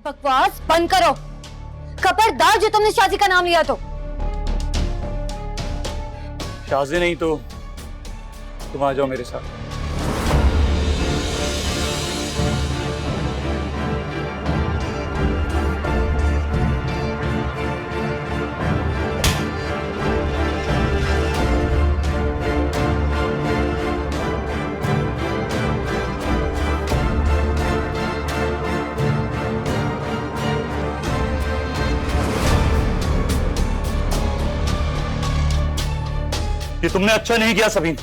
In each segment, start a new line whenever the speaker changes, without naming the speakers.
बकवास बंद करो। खबरदार जो तुमने शाजी का नाम लिया तो।
शाजी नहीं तो तुम आ जाओ मेरे साथ। ये तुमने अच्छा नहीं किया सबीन।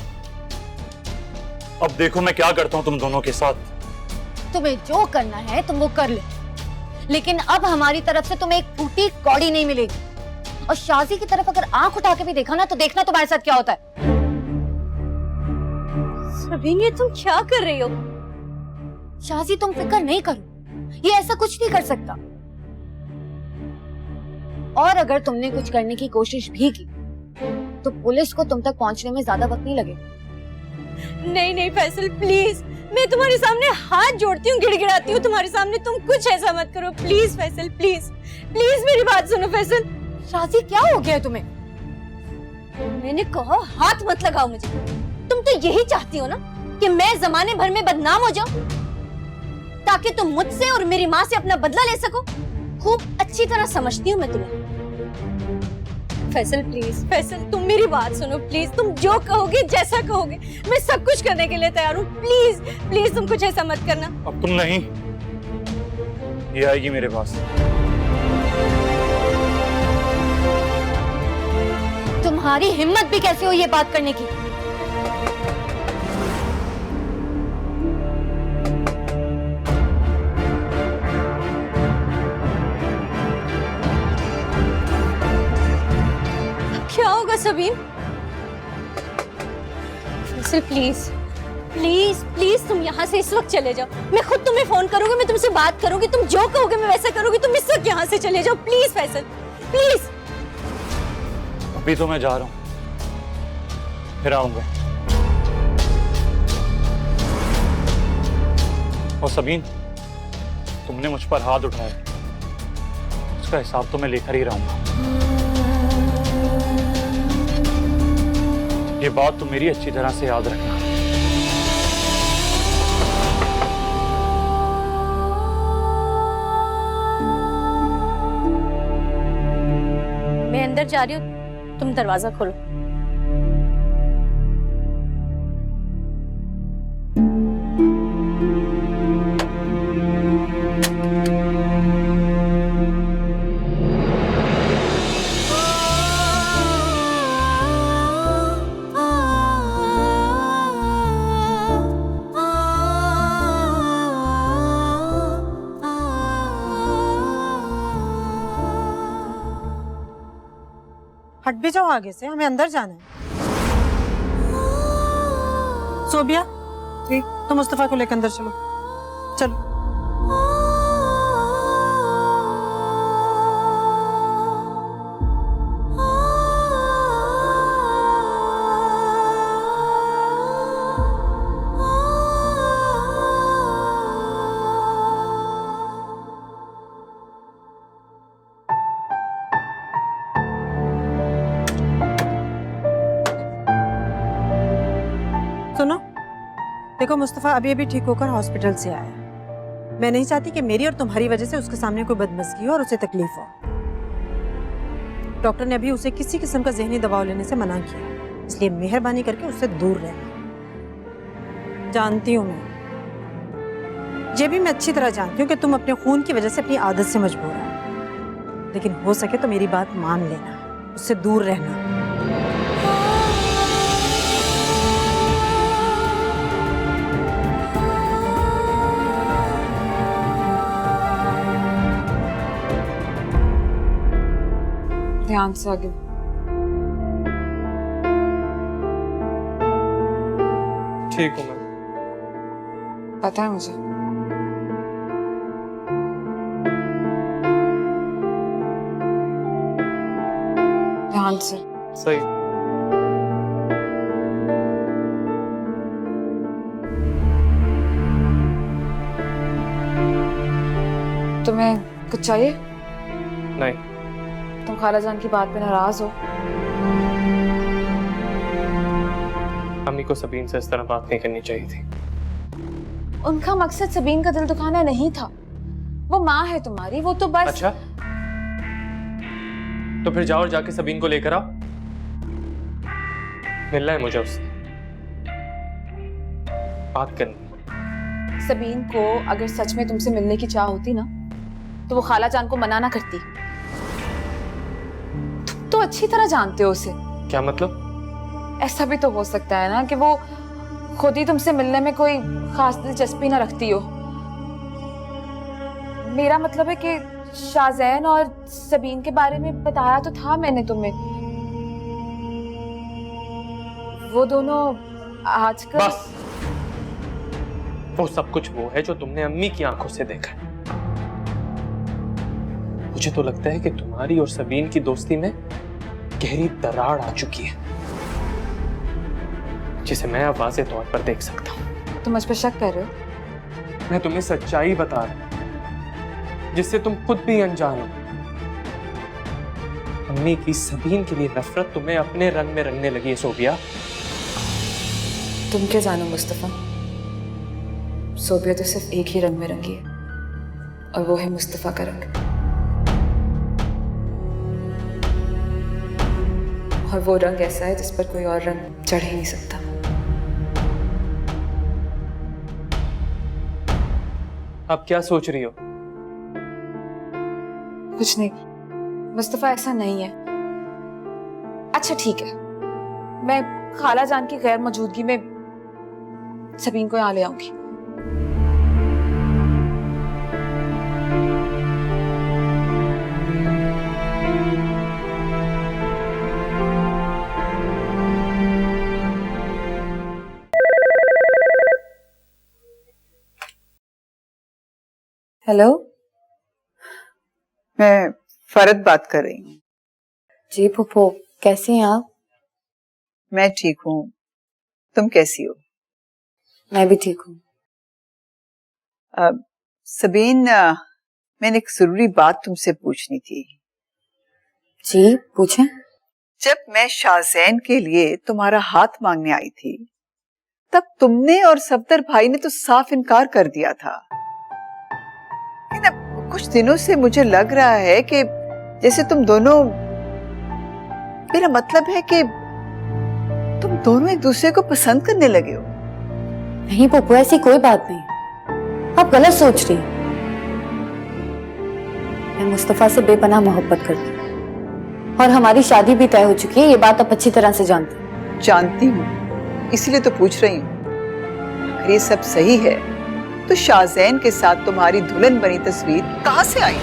अब देखो मैं क्या करता हूं तुम दोनों के साथ।
तुम्हें जो करना है तुम वो कर ले, लेकिन अब हमारी तरफ से तुम्हें एक फूटी कौड़ी नहीं मिलेगी। और शाजी की तरफ अगर आंख उठा के भी देखा ना तो देखना तुम्हारे साथ क्या होता है।
सबीन, ये तुम क्या कर रही हो?
शाजी तुम फिक्र नहीं करो, ये ऐसा कुछ नहीं कर सकता। और अगर तुमने कुछ करने की कोशिश भी की तो पुलिस को तुम तक पहुंचने में ज्यादा वक्त नहीं लगेगा।
नहीं नहीं फैसल, प्लीज, मैं तुम्हारे सामने हाथ जोड़ती हूँ, गिड़गिड़ाती हूँ तुम्हारे सामने, तुम कुछ ऐसा मत करो प्लीज फैसल, प्लीज प्लीज मेरी बात सुनो फैसल।
शाजी क्या हो गया तुम्हें?
मैंने कहा हाथ मत लगाओ मुझे। तुम तो यही चाहती हो ना कि मैं जमाने भर में बदनाम हो जाऊं ताकि तुम मुझसे और मेरी माँ से अपना बदला ले सको। खूब अच्छी तरह समझती हूँ मैं तुम्हें। फैसल प्लीज, फैसल तुम मेरी बात सुनो प्लीज। तुम जो कहोगे, जैसा कहोगे, मैं सब कुछ करने के लिए तैयार हूँ। प्लीज प्लीज तुम कुछ ऐसा मत करना।
अब तुम नहीं, ये आएगी मेरे पास।
तुम्हारी हिम्मत भी कैसे हो ये बात करने की?
क्या होगा Sabeen? Faisal please please please तुम यहाँ से इस वक्त चले जाओ। मैं खुद तुम्हें फोन करूंगी, मैं तुमसे बात करूंगी, तुम जो कहोगे मैं वैसा करूंगी। तुम इस वक्त यहाँ से चले जाओ प्लीज फैसल, प्लीज।
अभी तो मैं जा रहा हूं, फिर आऊंगा। और सबीन, तुमने मुझ पर हाथ उठाया, उसका हिसाब तो मैं लेकर ही रहूंगा। ये बात तुम मेरी अच्छी तरह से याद रखना।
मैं अंदर जा रही हूँ, तुम दरवाजा खोलो।
हट भी जाओ आगे से, हमें अंदर जाना है। सोबिया, तुम मुस्तफा को लेकर अंदर चलो। चलो। सुनो, देखो मुस्तफा अभी अभी ठीक होकर हॉस्पिटल से आया है। मैं नहीं चाहती कि मेरी और तुम्हारी वजह से उसके सामने कोई बदमज़गी हो और उसे तकलीफ हो। डॉक्टर ने अभी उसे किसी किस्म का ज़हनी दबाव लेने से मना किया, इसलिए मेहरबानी करके उससे दूर रहना। जानती हूँ मैं, ये भी मैं अच्छी तरह जानती हूँ कि तुम अपने खून की वजह से अपनी आदत से मजबूर हो, लेकिन हो सके तो मेरी बात मान लेना, उससे दूर रहना।
ध्यान से आगे।
ठीक हूँ मैं।
पता है मुझे। ध्यान से।
सही।
तुम्हें तुम्हें कुछ चाहिए?
नहीं।
तुम खाला जान की बात पे नाराज हो?
अम्मी को सबीन से इस तरह बात नहीं करनी चाहिए थी।
उनका मकसद सबीन का दिल दुखाना नहीं था। वो माँ है तुम्हारी, वो तो बस।
अच्छा, तो फिर जाओ और जाके सबीन को लेकर आओ। मिलना है मुझे उससे, बात करनी।
सबीन को अगर सच में तुमसे मिलने की चाह होती ना, तो वो खाला जान को मना ना करती। तुम तो अच्छी तरह जानते हो उसे।
क्या मतलब?
ऐसा भी तो हो सकता है ना कि वो खुद ही तुमसे मिलने में कोई खास दिलचस्पी ना रखती हो। मेरा मतलब है कि शाज़ैन और सबीन के बारे में बताया तो था मैंने तुम्हें। वो दोनों आजकल।
बस, वो सब कुछ वो है जो तुमने अम्मी की आंखों से देखा है। मुझे तो लगता है कि तुम्हारी और सबीन की दोस्ती में गहरी दरार आ चुकी है, जिसे मैं अब वाज़ेह तौर पर देख सकता हूं।
तुम मुझ पर शक कर रहे हो?
मैं तुम्हें सच्चाई बता रहा हूं, जिससे तुम खुद भी अनजान हो। अम्मी की सबीन के लिए नफरत तुम्हें अपने रंग में रंगने लगी है सोबिया।
तुम क्या जानो मुस्तफा, सोबिया तो सिर्फ एक ही रंग में रंगी है, और वो है मुस्तफा का रंग। और वो रंग ऐसा है जिस पर कोई और रंग चढ़ ही नहीं सकता।
अब क्या सोच रही हो?
कुछ नहीं मुस्तफा, ऐसा नहीं है। अच्छा ठीक है, मैं खाला जान की गैर मौजूदगी में सबीन को यहाँ ले आऊंगी। हेलो,
मैं फरद बात कर रही हूँ।
जी फूफो, कैसी हैं आप?
मैं ठीक हूँ, तुम कैसी हो?
मैं भी ठीक हूँ।
सबीन, मैंने एक जरूरी बात तुमसे पूछनी थी।
जी पूछें।
जब मैं शाज़ैन के लिए तुम्हारा हाथ मांगने आई थी, तब तुमने और सफदर भाई ने तो साफ इनकार कर दिया था। लेकिन अब कुछ दिनों से मुझे लग रहा है कि जैसे तुम दोनों, मेरा मतलब है कि तुम दोनों एक दूसरे को पसंद करने लगे हो।
नहीं पप्पू, ऐसी कोई बात नहीं, आप गलत सोच रही। मैं मुस्तफा से बेपनाह मोहब्बत करती हूँ और हमारी शादी भी तय हो चुकी है, ये बात आप अच्छी तरह से
जानती हूँ, इसलिए तो पूछ रही हूँ। अगर ये सब सही है तो शाज़ैन के साथ तुम्हारी दुल्हन बनी तस्वीर कहाँ से आई?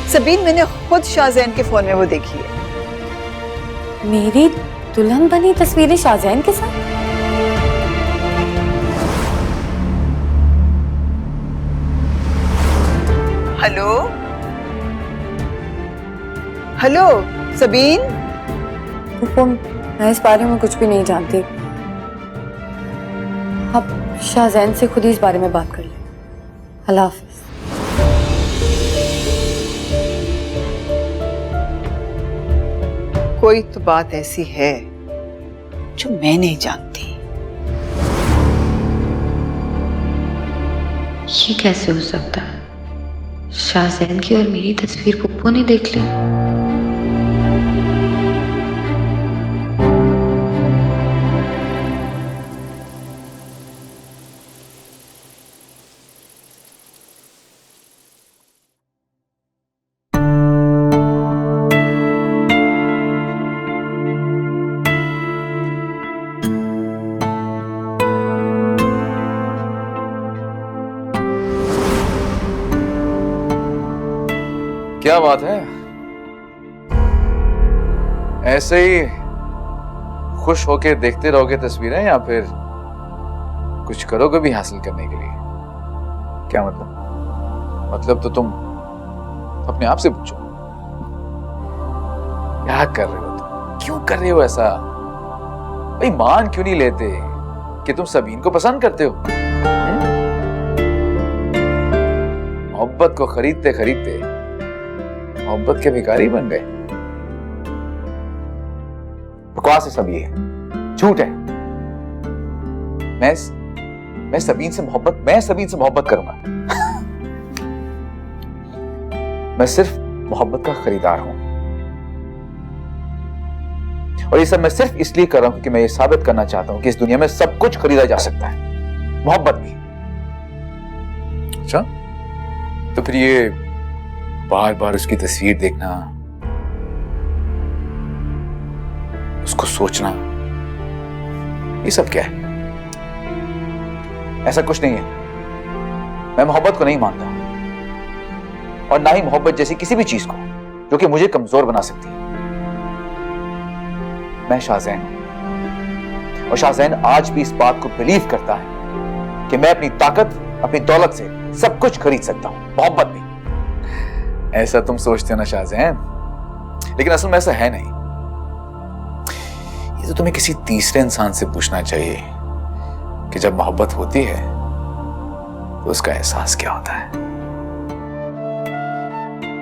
सबीन, मैंने खुद शाज़ैन के फोन में वो देखी है।
मेरी दुल्हन बनी तस्वीरें शाज़ैन के साथ?
Hello hello Sabeen.
पप्पू, मैं इस बारे में कुछ भी नहीं जानती। आप शाज़ैन से खुद ही इस बारे में बात कर लें। अल्लाह हाफ़िज़।
कोई तो बात ऐसी है जो मैं नहीं जानती।
ये कैसे हो सकता है? शाज़ैन की और मेरी तस्वीर पप्पू ने देख ली।
क्या बात है, ऐसे ही खुश होके देखते रहोगे तस्वीरें, या फिर कुछ करोगे भी हासिल करने के लिए? क्या मतलब तो तुम अपने आप से पूछो, क्या कर रहे हो तुम? क्यों कर रहे हो ऐसा? भाई मान क्यों नहीं लेते कि तुम सबीन को पसंद करते हो? मोहब्बत को खरीदते खरीदते मोहब्बत के भिखारी बन गए। बकवास है सब, ये झूठ है। मैं सबीन से मोहब्बत करूंगा। मैं सिर्फ मोहब्बत का खरीदार हूं, और ये सब मैं सिर्फ इसलिए कर रहा हूं क्योंकि मैं ये साबित करना चाहता हूं कि इस दुनिया में सब कुछ खरीदा जा सकता है, मोहब्बत भी। अच्छा, तो फिर ये बार बार उसकी तस्वीर देखना, उसको सोचना, ये सब क्या है? ऐसा कुछ नहीं है। मैं मोहब्बत को नहीं मानता, और ना ही मोहब्बत जैसी किसी भी चीज को जो कि मुझे कमजोर बना सकती है। मैं शाहज़ैन हूं, और शाहज़ैन आज भी इस बात को बिलीव करता है कि मैं अपनी ताकत, अपनी दौलत से सब कुछ खरीद सकता हूं, मोहब्बत भी। ऐसा तुम सोचते हो ना शाहज़ैन, लेकिन असल में ऐसा है नहीं। ये तो तुम्हें किसी तीसरे इंसान से पूछना चाहिए कि जब मोहब्बत होती है तो उसका एहसास क्या होता है।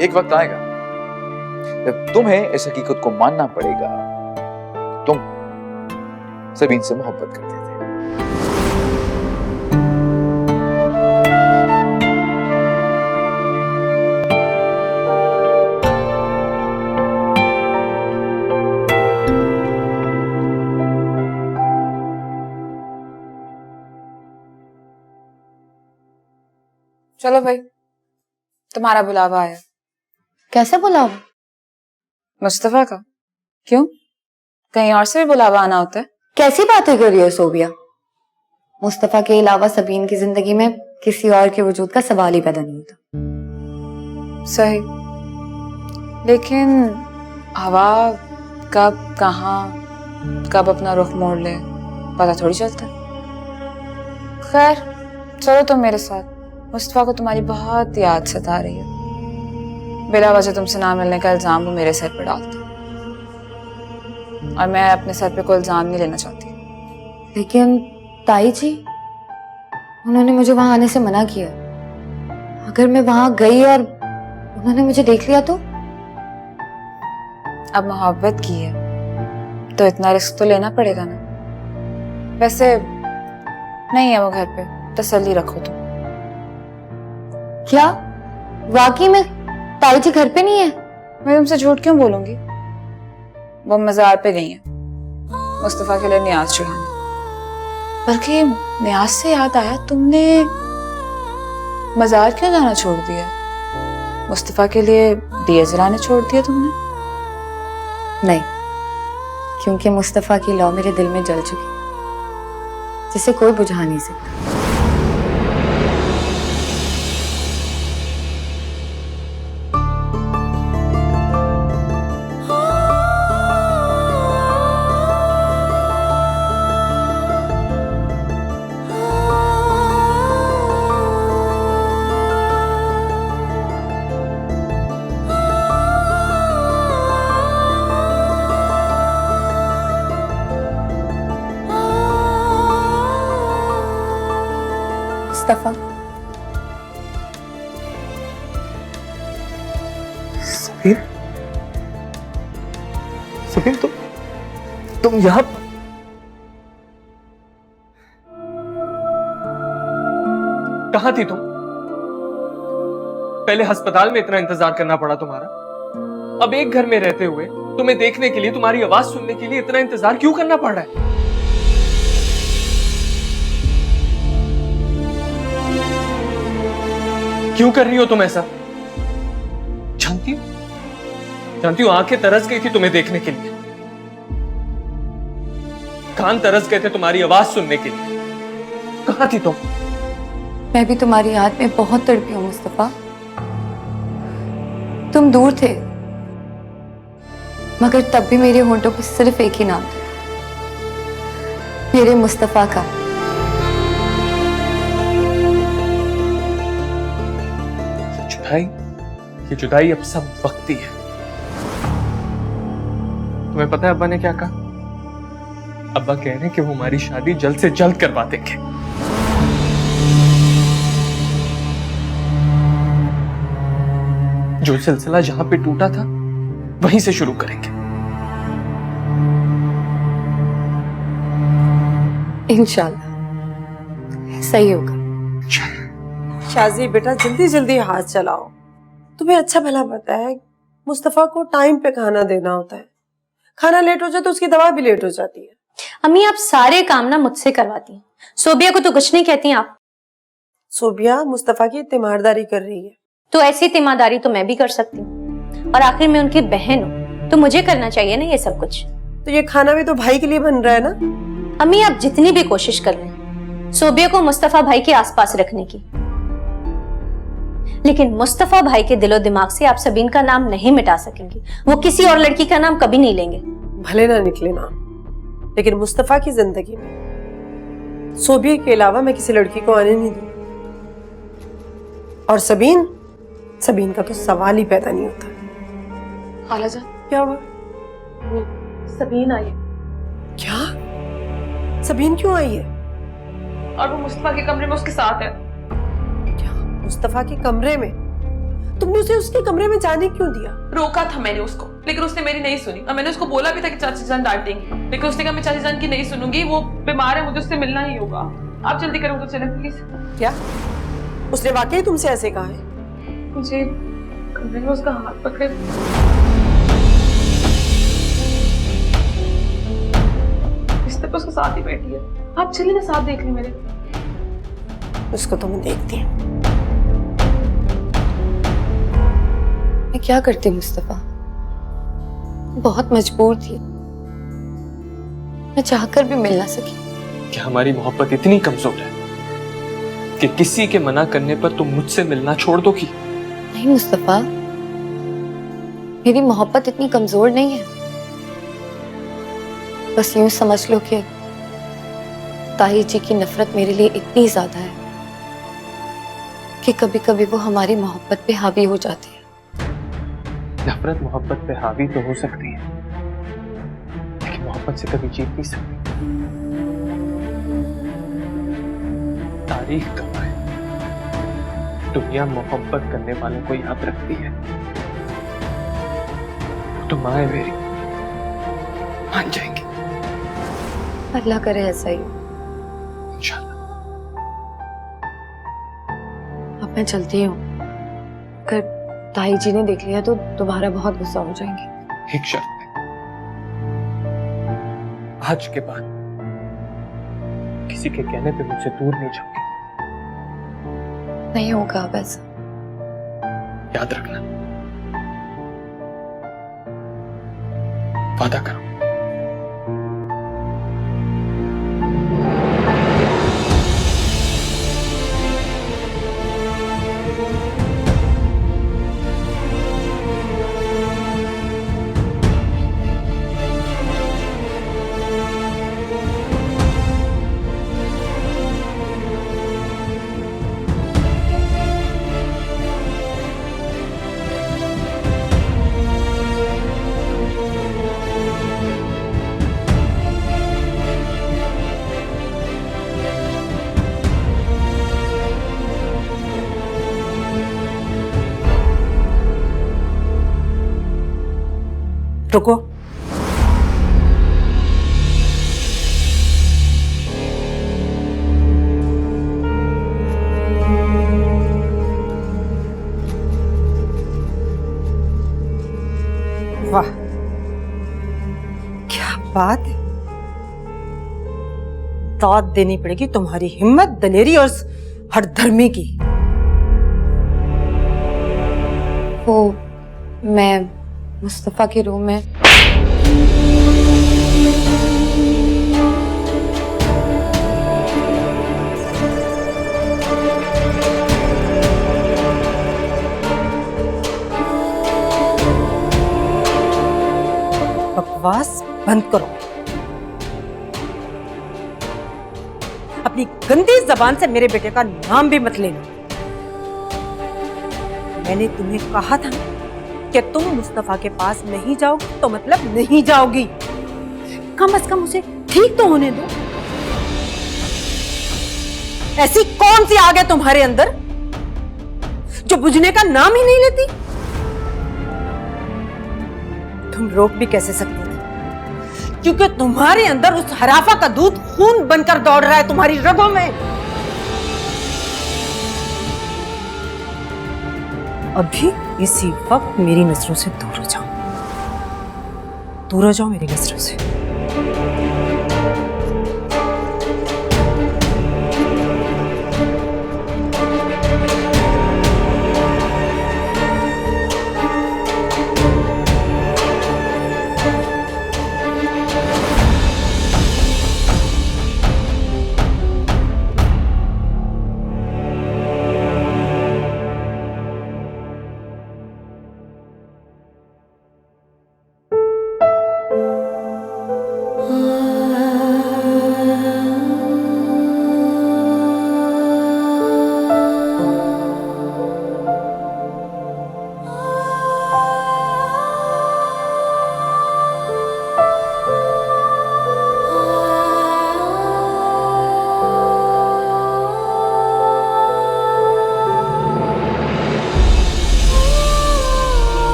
एक वक्त आएगा जब तुम्हें इस हकीकत को मानना पड़ेगा, तुम सबीन से मोहब्बत करते थे।
चलो भाई, तुम्हारा बुलावा आया।
कैसा बुलावा?
मुस्तफा का। क्यों, कहीं और से भी बुलावा आना होता है?
कैसी बातें कर रही हो सोबिया? मुस्तफा के अलावा सबीन की जिंदगी में किसी और के वजूद का सवाल ही पैदा नहीं होता।
सही, लेकिन हवा कब, कहाँ, कब अपना रुख मोड़ ले पता थोड़ी चलता। खैर चलो तुम मेरे साथ। मुस्तफा को तुम्हारी बहुत याद सता रही है। बिला वजह तुमसे ना मिलने का इल्जाम वो मेरे सर पर डालता, और मैं अपने सर पे कोई इल्जाम नहीं लेना चाहती।
लेकिन ताई जी, उन्होंने मुझे वहां आने से मना किया। अगर मैं वहां गई और उन्होंने मुझे देख लिया तो?
अब मोहब्बत की है तो इतना रिस्क तो लेना पड़ेगा ना। वैसे नहीं है वो घर पे, तसल्ली रखो तुम।
क्या वाकई में ताई जी घर पे नहीं है?
मैं तुमसे झूठ क्यों बोलूंगी? वो मजार पे गई हैं मुस्तफा के लिए न्याज चढ़ाने। बल्कि न्याज से याद आया, तुमने मजार क्यों जाना छोड़ दिया? मुस्तफा के लिए दिए जलाने छोड़ दिया तुमने?
नहीं, क्योंकि मुस्तफा की लौ मेरे दिल में जल चुकी, जिसे कोई बुझा नहीं सकता। मुस्तफा,
सबीन, सबीन तुम यहां? कहां थी तुम? पहले अस्पताल में इतना इंतजार करना पड़ा तुम्हारा, अब एक घर में रहते हुए तुम्हें देखने के लिए, तुम्हारी आवाज सुनने के लिए इतना इंतजार क्यों करना पड़ रहा है? क्यों कर रही हो तुम ऐसा? जानती हो आंखें तरस गई थी तुम्हें देखने के लिए, कान तरस गए थे तुम्हारी आवाज सुनने के लिए। कहां थी तुम?
मैं भी तुम्हारी याद में बहुत तड़पी हूं मुस्तफा। तुम दूर थे, मगर तब भी मेरे होंठों पे सिर्फ एक ही नाम था, मेरे मुस्तफा का।
ये जुदाई अब सब वक्ती है। तुम्हें पता है अब्बा ने क्या कहा? अब्बा कह रहे हैं कि वो हमारी शादी जल्द से जल्द करवा देंगे। जो सिलसिला जहां पे टूटा था वहीं से शुरू करेंगे।
इंशाल्लाह सही होगा। शाजी बेटा जल्दी जल्दी हाथ चलाओ। तुम्हें अच्छा भला पता है मुस्तफा को टाइम पे खाना देना होता है। खाना लेट हो जाए तो उसकी दवा भी लेट हो जाती है।
अम्मी आप सारे काम ना मुझसे करवाती हैं। सोबिया को तो कुछ नहीं कहती आप।
सोबिया मुस्तफा की तीमारदारी कर रही है।
तो ऐसी तीमारदारी तो मैं भी कर सकती हूँ, और आखिर में उनकी बहन हूँ तो मुझे करना चाहिए ना ये सब कुछ।
तो ये खाना भी तो भाई के लिए बन रहा है ना।
अम्मी आप जितनी भी कोशिश कर लें सोबिया को मुस्तफा भाई के आसपास रखने की, लेकिन मुस्तफा भाई के दिलो दिमाग से आप सबीन का नाम नहीं मिटा सकेंगी। वो किसी और लड़की का नाम कभी नहीं लेंगे।
भले ना निकले नाम, लेकिन मुस्तफा की जिंदगी में सोबिया के अलावा मैं किसी लड़की को आने नहीं दूं। और सबीन का तो सवाल ही पैदा नहीं होता।
खालाजान
क्या हुआ?
सबीन आई है।
क्या? सबीन क्यों आई है?
और वो मुस्तफा के कमरे में उसके साथ है।
क्या मुस्तफा के कमरे में? तुमने उसे उसके कमरे में जाने क्यों दिया?
रोका था मैंने उसको, लेकिन उसने मेरी नहीं सुनी। और मैंने उसको बोला भी था कि चाची जान डांटेंगी, लेकिन उसने कहा मैं चाची जान की नहीं सुनूंगी, वो बीमार है, मुझे उससे मिलना ही होगा। आप जल्दी करो तो चले प्लीज।
क्या उसने वाकई तुमसे ऐसे कहा है?
मुझे कमरे में उसका हाथ पकड़े बिस्तर पे उसके साथ ही बैठी है। आप चलिए ना साथ देख ली मेरे।
उसको तो मैं देखती हूँ।
मैं क्या करती मुस्तफा, बहुत मजबूर थी, मैं चाहकर भी मिल ना सकी।
क्या हमारी मोहब्बत इतनी कमजोर है कि किसी के मना करने पर तुम मुझसे मिलना छोड़ दोगी?
नहीं मुस्तफा, मेरी मोहब्बत इतनी कमजोर नहीं है। बस यूं समझ लो कि ताई जी की नफरत मेरे लिए इतनी ज्यादा है कि कभी कभी वो हमारी मोहब्बत पे हावी हो जाती है।
नफरत मोहब्बत पे हावी तो हो सकती है, लेकिन मोहब्बत से कभी जीत नहीं सकती। तारीख गवाह है, दुनिया मोहब्बत करने वालों को याद रखती है। तो माँ है मेरी, मान जाएंगी।
अल्लाह करे ऐसा ही।
इंशाल्लाह।
अब मैं चलती हूँ, अगर ताई जी ने देख लिया तो दोबारा बहुत गुस्सा हो जाएंगे।
एक शर्त पे, आज के बाद किसी के कहने पे मुझसे दूर नहीं जाओगी।
नहीं होगा अब ऐसा।
याद रखना, वादा करो।
रुको। वाह, क्या बात है। दाद देनी पड़ेगी तुम्हारी हिम्मत, दलेरी और हठधर्मी की।
वो मैं मुस्तफा के रूम में
बकवास बंद करो। अपनी गंदी जबान से मेरे बेटे का नाम भी मत लेना। मैंने तुम्हें कहा था कि तुम मुस्तफा के पास नहीं जाओगी तो मतलब नहीं जाओगी। कम से कम उसे ठीक तो होने दो। ऐसी कौन सी आग है तुम्हारे अंदर जो बुझने का नाम ही नहीं लेती? हम रोक भी कैसे सकते थे, क्योंकि तुम्हारे अंदर उस हराफा का दूध खून बनकर दौड़ रहा है तुम्हारी रगों में। अभी इसी वक्त मेरी नजरों से दूर हो जाओ, दूर हो जाओ मेरी नजरों से।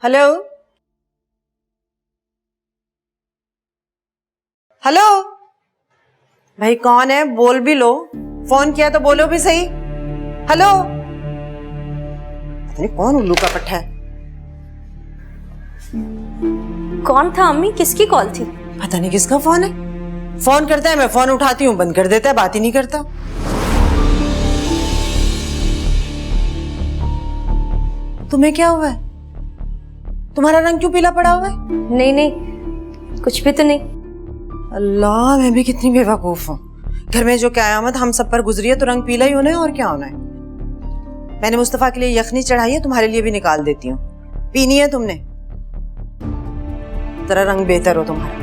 हेलो हेलो, भाई कौन है? बोल भी लो, फोन किया तो बोलो भी सही। हेलो, पता नहीं कौन उल्लू का पट्टा है।
कौन था अम्मी? किसकी कॉल थी?
पता नहीं किसका फोन है। फोन करता है, मैं फोन उठाती हूँ, बंद कर देता है, बात ही नहीं करता। तुम्हें क्या हुआ है? तुम्हारा रंग क्यों पीला पड़ा हुआ है?
नहीं नहीं, कुछ भी तो नहीं।
अल्लाह, मैं भी कितनी बेवकूफ हूँ। घर में जो क़यामत हम सब पर गुजरी है तो रंग पीला ही होना है, और क्या होना है। मैंने मुस्तफा के लिए यखनी चढ़ाई है, तुम्हारे लिए भी निकाल देती हूँ। पीनी है तुमने? जरा रंग बेहतर हो तुम्हारा।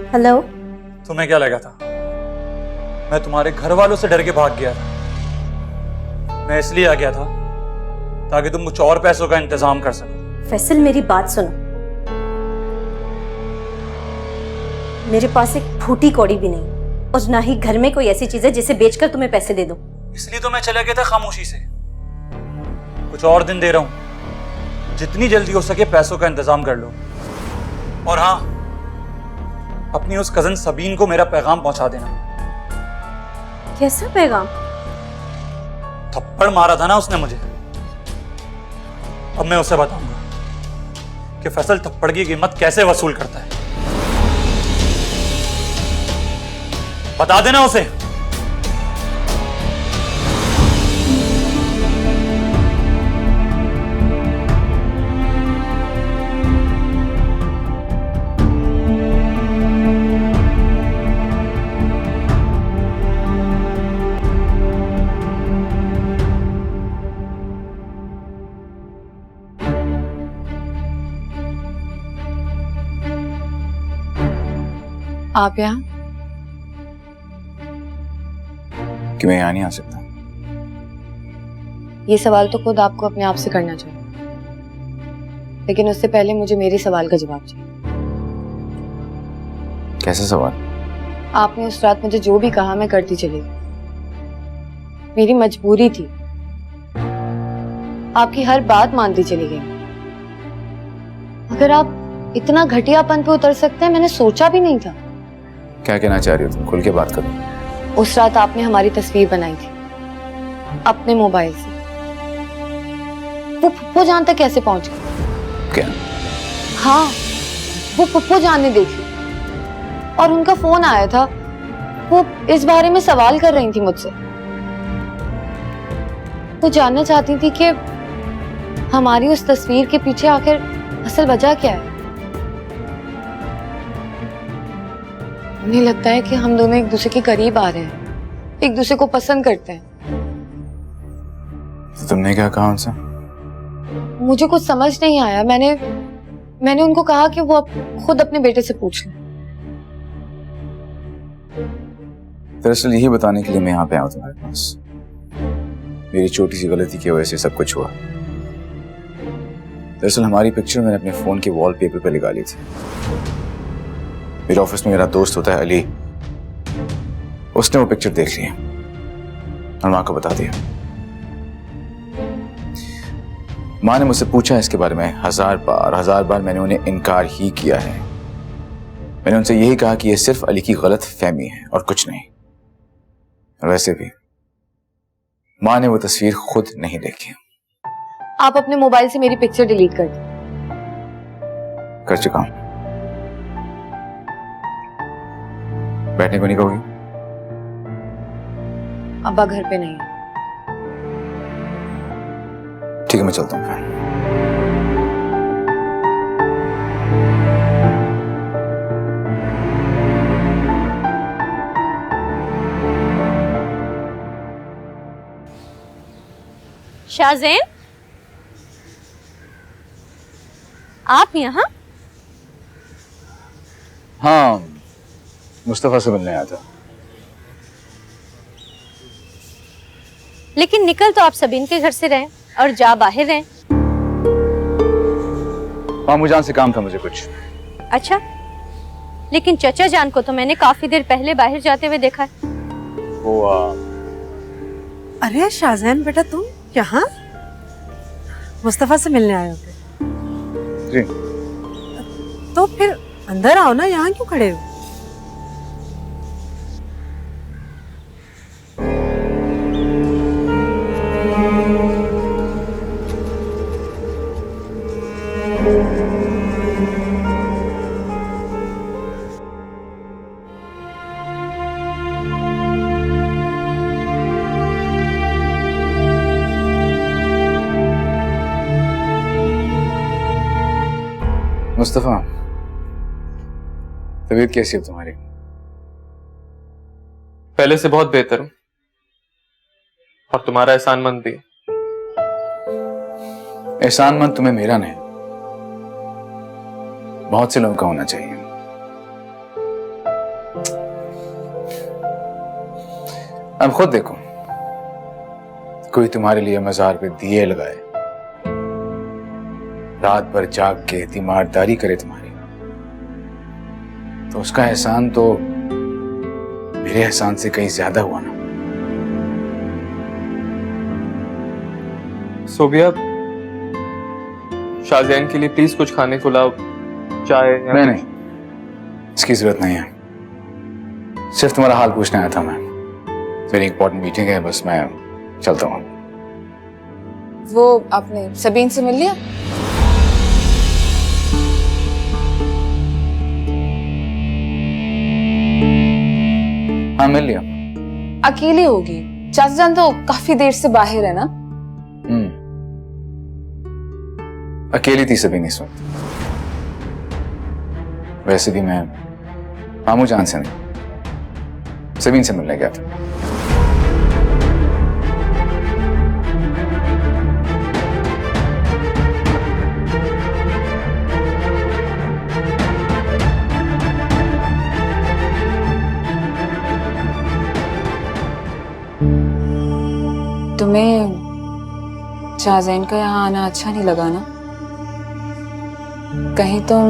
हेलो।
तुम्हें क्या लगा था मैं तुम्हारे घर वालों से डर के भाग गया था? मैं इसलिए आ गया था ताकि तुम कुछ और पैसों का इंतजाम कर सको।
फैसल, मेरी बात सुनो। मेरे पास एक फूटी कौड़ी भी नहीं, और ना ही घर में कोई ऐसी चीज है जिसे बेचकर तुम्हें पैसे दे दूं।
इसलिए तो मैं चला गया था खामोशी से। कुछ और दिन दे रहा हूं, जितनी जल्दी हो सके पैसों का इंतजाम कर लो। और हाँ, अपनी उस कजन सबीन को मेरा पैगाम पहुंचा देना।
कैसा पैगाम?
थप्पड़ मारा था ना उसने मुझे, अब मैं उसे बताऊंगा कि फैसल थप्पड़ की कीमत कैसे वसूल करता है। बता देना उसे।
आप यहाँ?
कि मैं यहाँ नहीं आ सकता?
ये सवाल तो खुद आपको अपने आप से करना चाहिए, लेकिन उससे पहले मुझे मेरे सवाल का जवाब चाहिए।
कैसा सवाल?
आपने उस रात मुझे जो भी कहा मैं करती चली गई, मेरी मजबूरी थी, आपकी हर बात मानती चली गई। अगर आप इतना घटियापन पे उतर सकते हैं मैंने सोचा भी नहीं था।
क्या कहना चाह रही हो तुम? खुल के बात करो।
उस रात आपने हमारी तस्वीर बनाई थी अपने मोबाइल से, वो पुप्पो जान तक कैसे पहुंच गई?
क्या?
हाँ, वो पुप्पो जान ने देखी और उनका फोन आया था, वो इस बारे में सवाल कर रही थी मुझसे। वो जानना चाहती थी कि हमारी उस तस्वीर के पीछे आखिर असल वजह क्या है। उन्हें लगता है कि हम दोनों एक दूसरे के करीब आ रहे हैं, एक दूसरे को पसंद करते हैं।
तो तुमने क्या कहा उनसे?
मुझे कुछ समझ नहीं आया। मैंने उनको कहा कि वो खुद अपने बेटे से पूछ लें।
दरअसल यही बताने के लिए मैं यहाँ पे आया हूँ तुम्हारे पास। मेरी छोटी सी गलती की वजह से सब कुछ हुआ। दरअसल हमारी पिक्चर मैंने अपने फोन के वॉलपेपर पे लगा ली थी। मेरे ऑफिस में मेरा दोस्त होता है अली, उसने वो पिक्चर देख ली और माँ को बता दिया। माँ ने मुझसे पूछा इसके बारे में 1000 बार मैंने उन्हें इनकार ही किया है। मैंने उनसे यही कहा कि यह सिर्फ अली की गलत फहमी है और कुछ नहीं। और वैसे भी माँ ने वो तस्वीर खुद नहीं देखी।
आप अपने मोबाइल से मेरी पिक्चर डिलीट कर दें।
कर चुका हूं। बैठने को नहीं कहोगी?
अब्बा घर पे नहीं है।
ठीक है, मैं चलता हूँ फिर।
शाहज़ैन, आप यहाँ?
हाँ, मुस्तफा से मिलने आया था।
लेकिन निकल तो आप सबीन के घर से रहे और जा बाहर रहे।
मामू जान से काम था मुझे कुछ।
अच्छा, लेकिन चचा जान को तो मैंने काफी देर पहले बाहर जाते हुए देखा है।
वो
अरे शाहजहान बेटा, तुम यहाँ मुस्तफा से मिलने आए हो?
जी।
तो फिर अंदर आओ ना, यहाँ क्यों खड़े हो?
मुस्तफा, तबीयत कैसी है तुम्हारी?
पहले से बहुत बेहतर हूं और तुम्हारा एहसानमंद भी।
एहसानमंद तुम्हें मेरा नहीं, बहुत से लोगों का होना चाहिए। अब खुद देखो, कोई तुम्हारे लिए मजार पे दिए लगाए, रात भर जाग के तीमारदारी करे तुम्हारी, तो उसका एहसान तो मेरे एहसान से कहीं ज्यादा हुआ ना।
सोबिया, शाहज़ैन के लिए प्लीज कुछ खाने को लाओ, चाय या
नहीं, इसकी जरूरत नहीं है। सिर्फ तुम्हारा हाल पूछने आया था मैं। मेरी इंपॉर्टेंट मीटिंग है, बस मैं चलता हूँ।
वो आपने सबीन से मिल लिया?
हाँ, मिल लिया।
अकेली होगी, चाचा जान तो काफी देर से बाहर है ना।
अकेली थी सभी इस वक्त। वैसे भी मैं मामू जान से नहीं, सबीन से मिलने गया था।
शाहजैन का यहाँ आना अच्छा नहीं लगा ना? कहीं तुम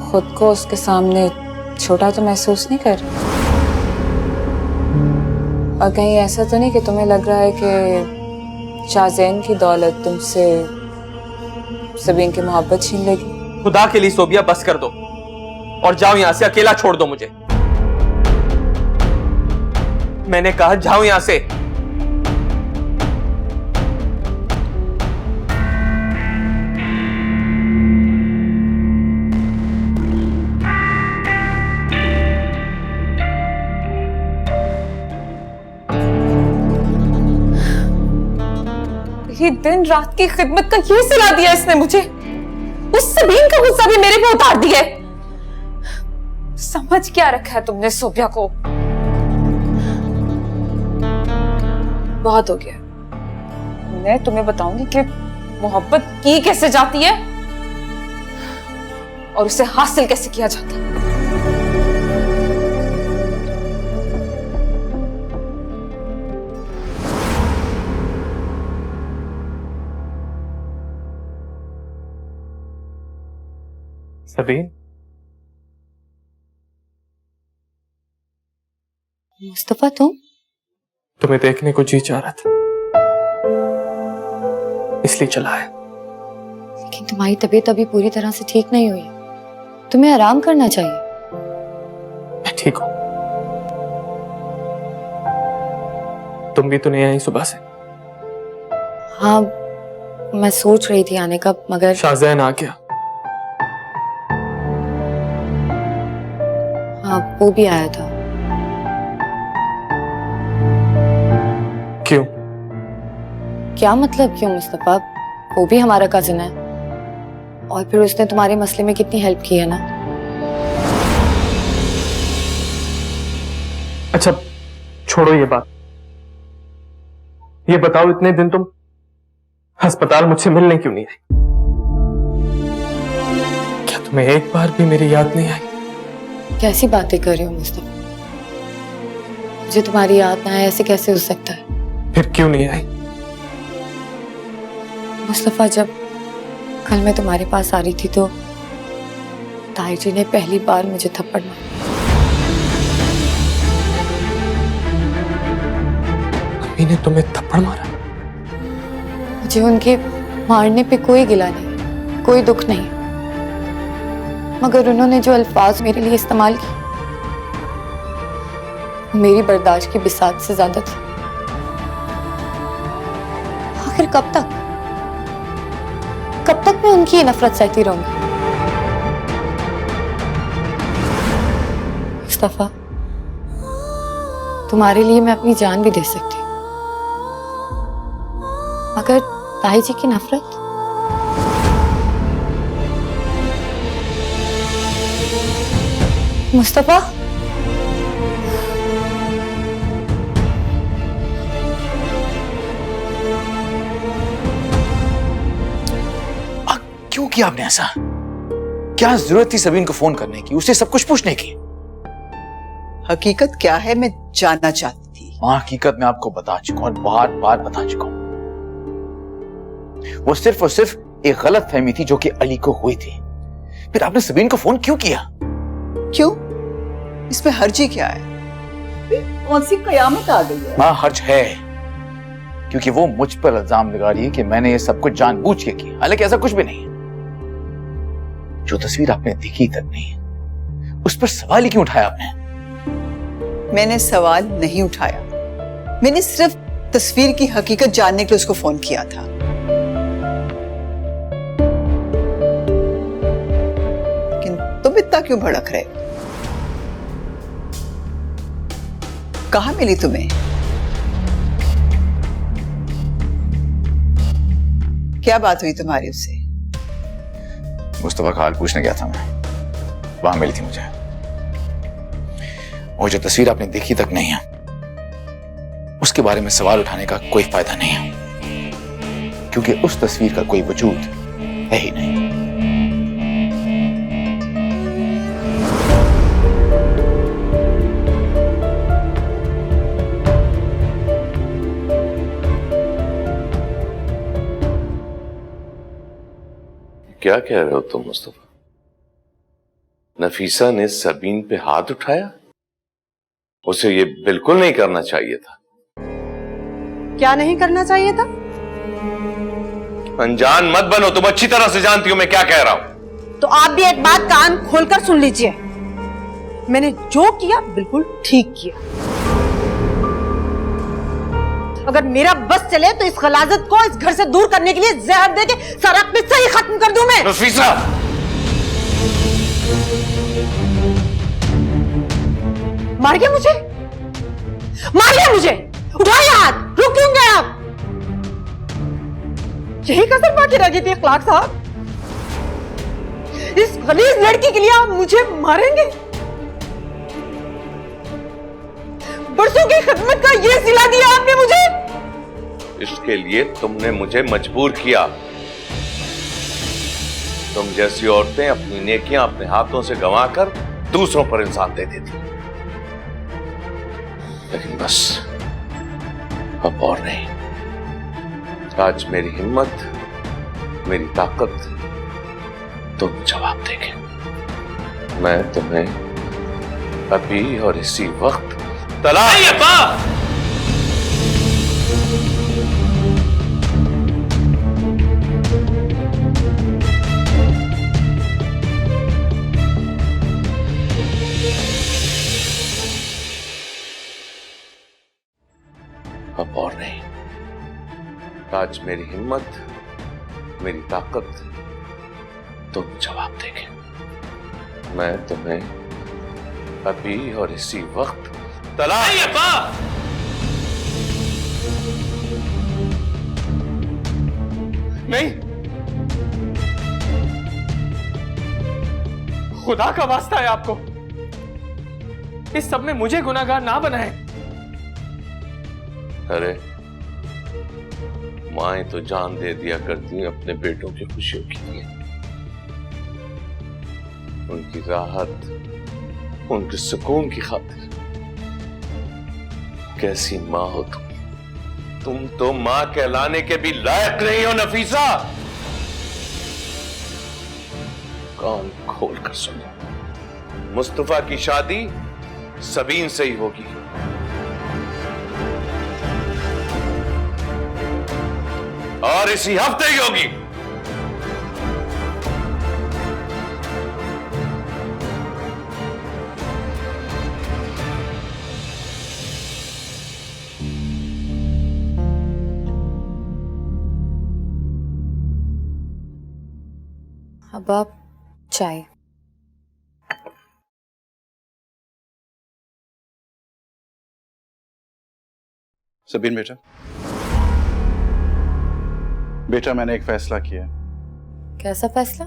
खुद को उसके सामने छोटा तो महसूस नहीं कर रहे? और कहीं ऐसा तो नहीं कि तुम्हें लग रहा है कि शाहजैन की दौलत तुमसे सबीन की मोहब्बत छीन लेगी?
खुदा के लिए सोबिया बस कर दो और जाओ यहां से, अकेला छोड़ दो मुझे। मैंने कहा जाओ यहां से।
ये दिन रात की खिदमत का ये सिला दिया इसने मुझे। उस सबीन का गुस्सा भी मेरे पे उतार दिया है। समझ क्या रखा है तुमने सोबिया को? बहुत हो गया। मैं तुम्हें बताऊंगी कि मोहब्बत की कैसे जाती है और उसे हासिल कैसे किया जाता है।
सबीन,
मुस्तफा तुम?
तुम्हें देखने को जी चाह रहा था, इसलिए चला है।
लेकिन तुम्हारी तबीयत अभी पूरी तरह से ठीक नहीं हुई, तुम्हें आराम करना चाहिए।
मैं ठीक हूं। तुम भी तो नहीं आई सुबह से?
हाँ, मैं सोच रही थी आने का, मगर
शाहजैन आ गया।
हाँ, वो भी आया था।
क्यों?
क्या मतलब क्यों मुस्तफा? वो भी हमारा कजिन है और फिर उसने तुम्हारे मसले में कितनी हेल्प की है ना।
अच्छा छोड़ो ये बात। ये बताओ, इतने दिन तुम अस्पताल मुझसे मिलने क्यों नहीं आई? क्या तुम्हें एक बार भी मेरी याद नहीं आई?
कैसी बातें कर रहे हो मुस्तफा? मुझे तुम्हारी याद ना आए ऐसे कैसे हो सकता है?
फिर क्यों नहीं आई?
मुस्तफा, जब कल मैं तुम्हारे पास आ रही थी तो ताई जी ने पहली बार मुझे थप्पड़ मारा।
अम्मी ने तुम्हें थप्पड़ मारा?
मुझे उनके मारने पे कोई गिला नहीं, कोई दुख नहीं, मगर उन्होंने जो अल्फाज मेरे लिए इस्तेमाल किए मेरी बर्दाश्त की बिसात से ज्यादा थी। आखिर कब तक मैं उनकी ये नफरत सहती रहूंगी? मुस्तफा, तुम्हारे लिए मैं अपनी जान भी दे सकती हूँ, मगर ताई जी की नफरत? मुस्तफा,
क्यों किया आपने ऐसा? क्या जरूरत थी सबीन को फोन करने की, उसे सब कुछ पूछने की?
हकीकत क्या है मैं जानना चाहती थी।
हाँ, हकीकत मैं आपको बता चुका हूं और बार बार बता चुका हूं। वो सिर्फ और सिर्फ एक गलत फहमी थी जो कि अली को हुई थी। फिर आपने सबीन को फोन क्यों किया?
क्यों? इसमें हर्जी क्या है? कौन सी कयामत आ गई है?
हाँ, हर्ज है, क्योंकि वो मुझ पर इल्जाम लगा रही है कि मैंने ये सब कुछ जानबूझ के किया, हालांकि ऐसा कुछ भी नहीं है। जो तस्वीर आपने देखी तक नहीं, उस पर सवाल ही क्यों उठाया आपने?
मैंने सवाल नहीं उठाया, मैंने सिर्फ तस्वीर की हकीकत जानने के लिए उसको फोन किया था। लेकिन तुम इतना क्यों भड़क रहे? कहाँ मिली तुम्हें? क्या बात हुई तुम्हारी उससे?
मुस्तफा का हाल पूछने गया था मैं, वहां मिली थी मुझे। वो जो तस्वीर आपने देखी तक नहीं है, उसके बारे में सवाल उठाने का कोई फायदा नहीं है, क्योंकि उस तस्वीर का कोई वजूद है ही नहीं।
क्या कह रहे हो तुम मुस्तफा? नफीसा ने सबीन पे हाथ उठाया? उसे ये बिल्कुल नहीं करना चाहिए था।
क्या नहीं करना चाहिए था?
अनजान मत बनो, तुम अच्छी तरह से जानती हो मैं क्या कह रहा हूं।
तो आप भी एक बात कान खोलकर सुन लीजिए, मैंने जो किया बिल्कुल ठीक किया। अगर मेरा बस चले तो इस गलाजत को इस घर से दूर करने के लिए जहर देके सारा किस्सा ही खत्म कर दूं मैं।
नफीसा!
मार गया मुझे, मार गया मुझे। उठाइए हाथ, रुक क्यों गए आप? यही कसर बाकी रह गई थी अखलाक साहब? इस गलीज लड़की के लिए आप मुझे मारेंगे? बरसों की खिदमत का ये सिला दिया आपने मुझे।
इसके लिए तुमने मुझे मजबूर किया। तुम जैसी औरतें अपनी नेकियां अपने हाथों से गंवाकर दूसरों पर इंसान दे देती, लेकिन बस अब और नहीं। आज मेरी हिम्मत, मेरी ताकत तुम जवाब देंगे। मैं तुम्हें अभी और इसी वक्त तलाक। अब और नहीं। आज मेरी हिम्मत, मेरी ताकत तुम जवाब देंगे। मैं तुम्हें अभी और इसी वक्त तलाक।
नहीं, खुदा का वास्ता है आपको, इस सब में मुझे गुनाहगार ना बनाए।
अरे माएं तो जान दे दिया करती हैं अपने बेटों की खुशियों के लिए, उनकी राहत, उनके सुकून की खातिर। कैसी माँ हो तुम तो माँ कहलाने के भी लायक नहीं हो नफीसा। कान खोल कर सुनो, मुस्तफा की शादी सबीन से ही होगी। और इसी हफ्ते ही होगी।
अब आप चाय।
सबीन बेटा, बेटा मैंने एक फैसला किया।
कैसा फैसला?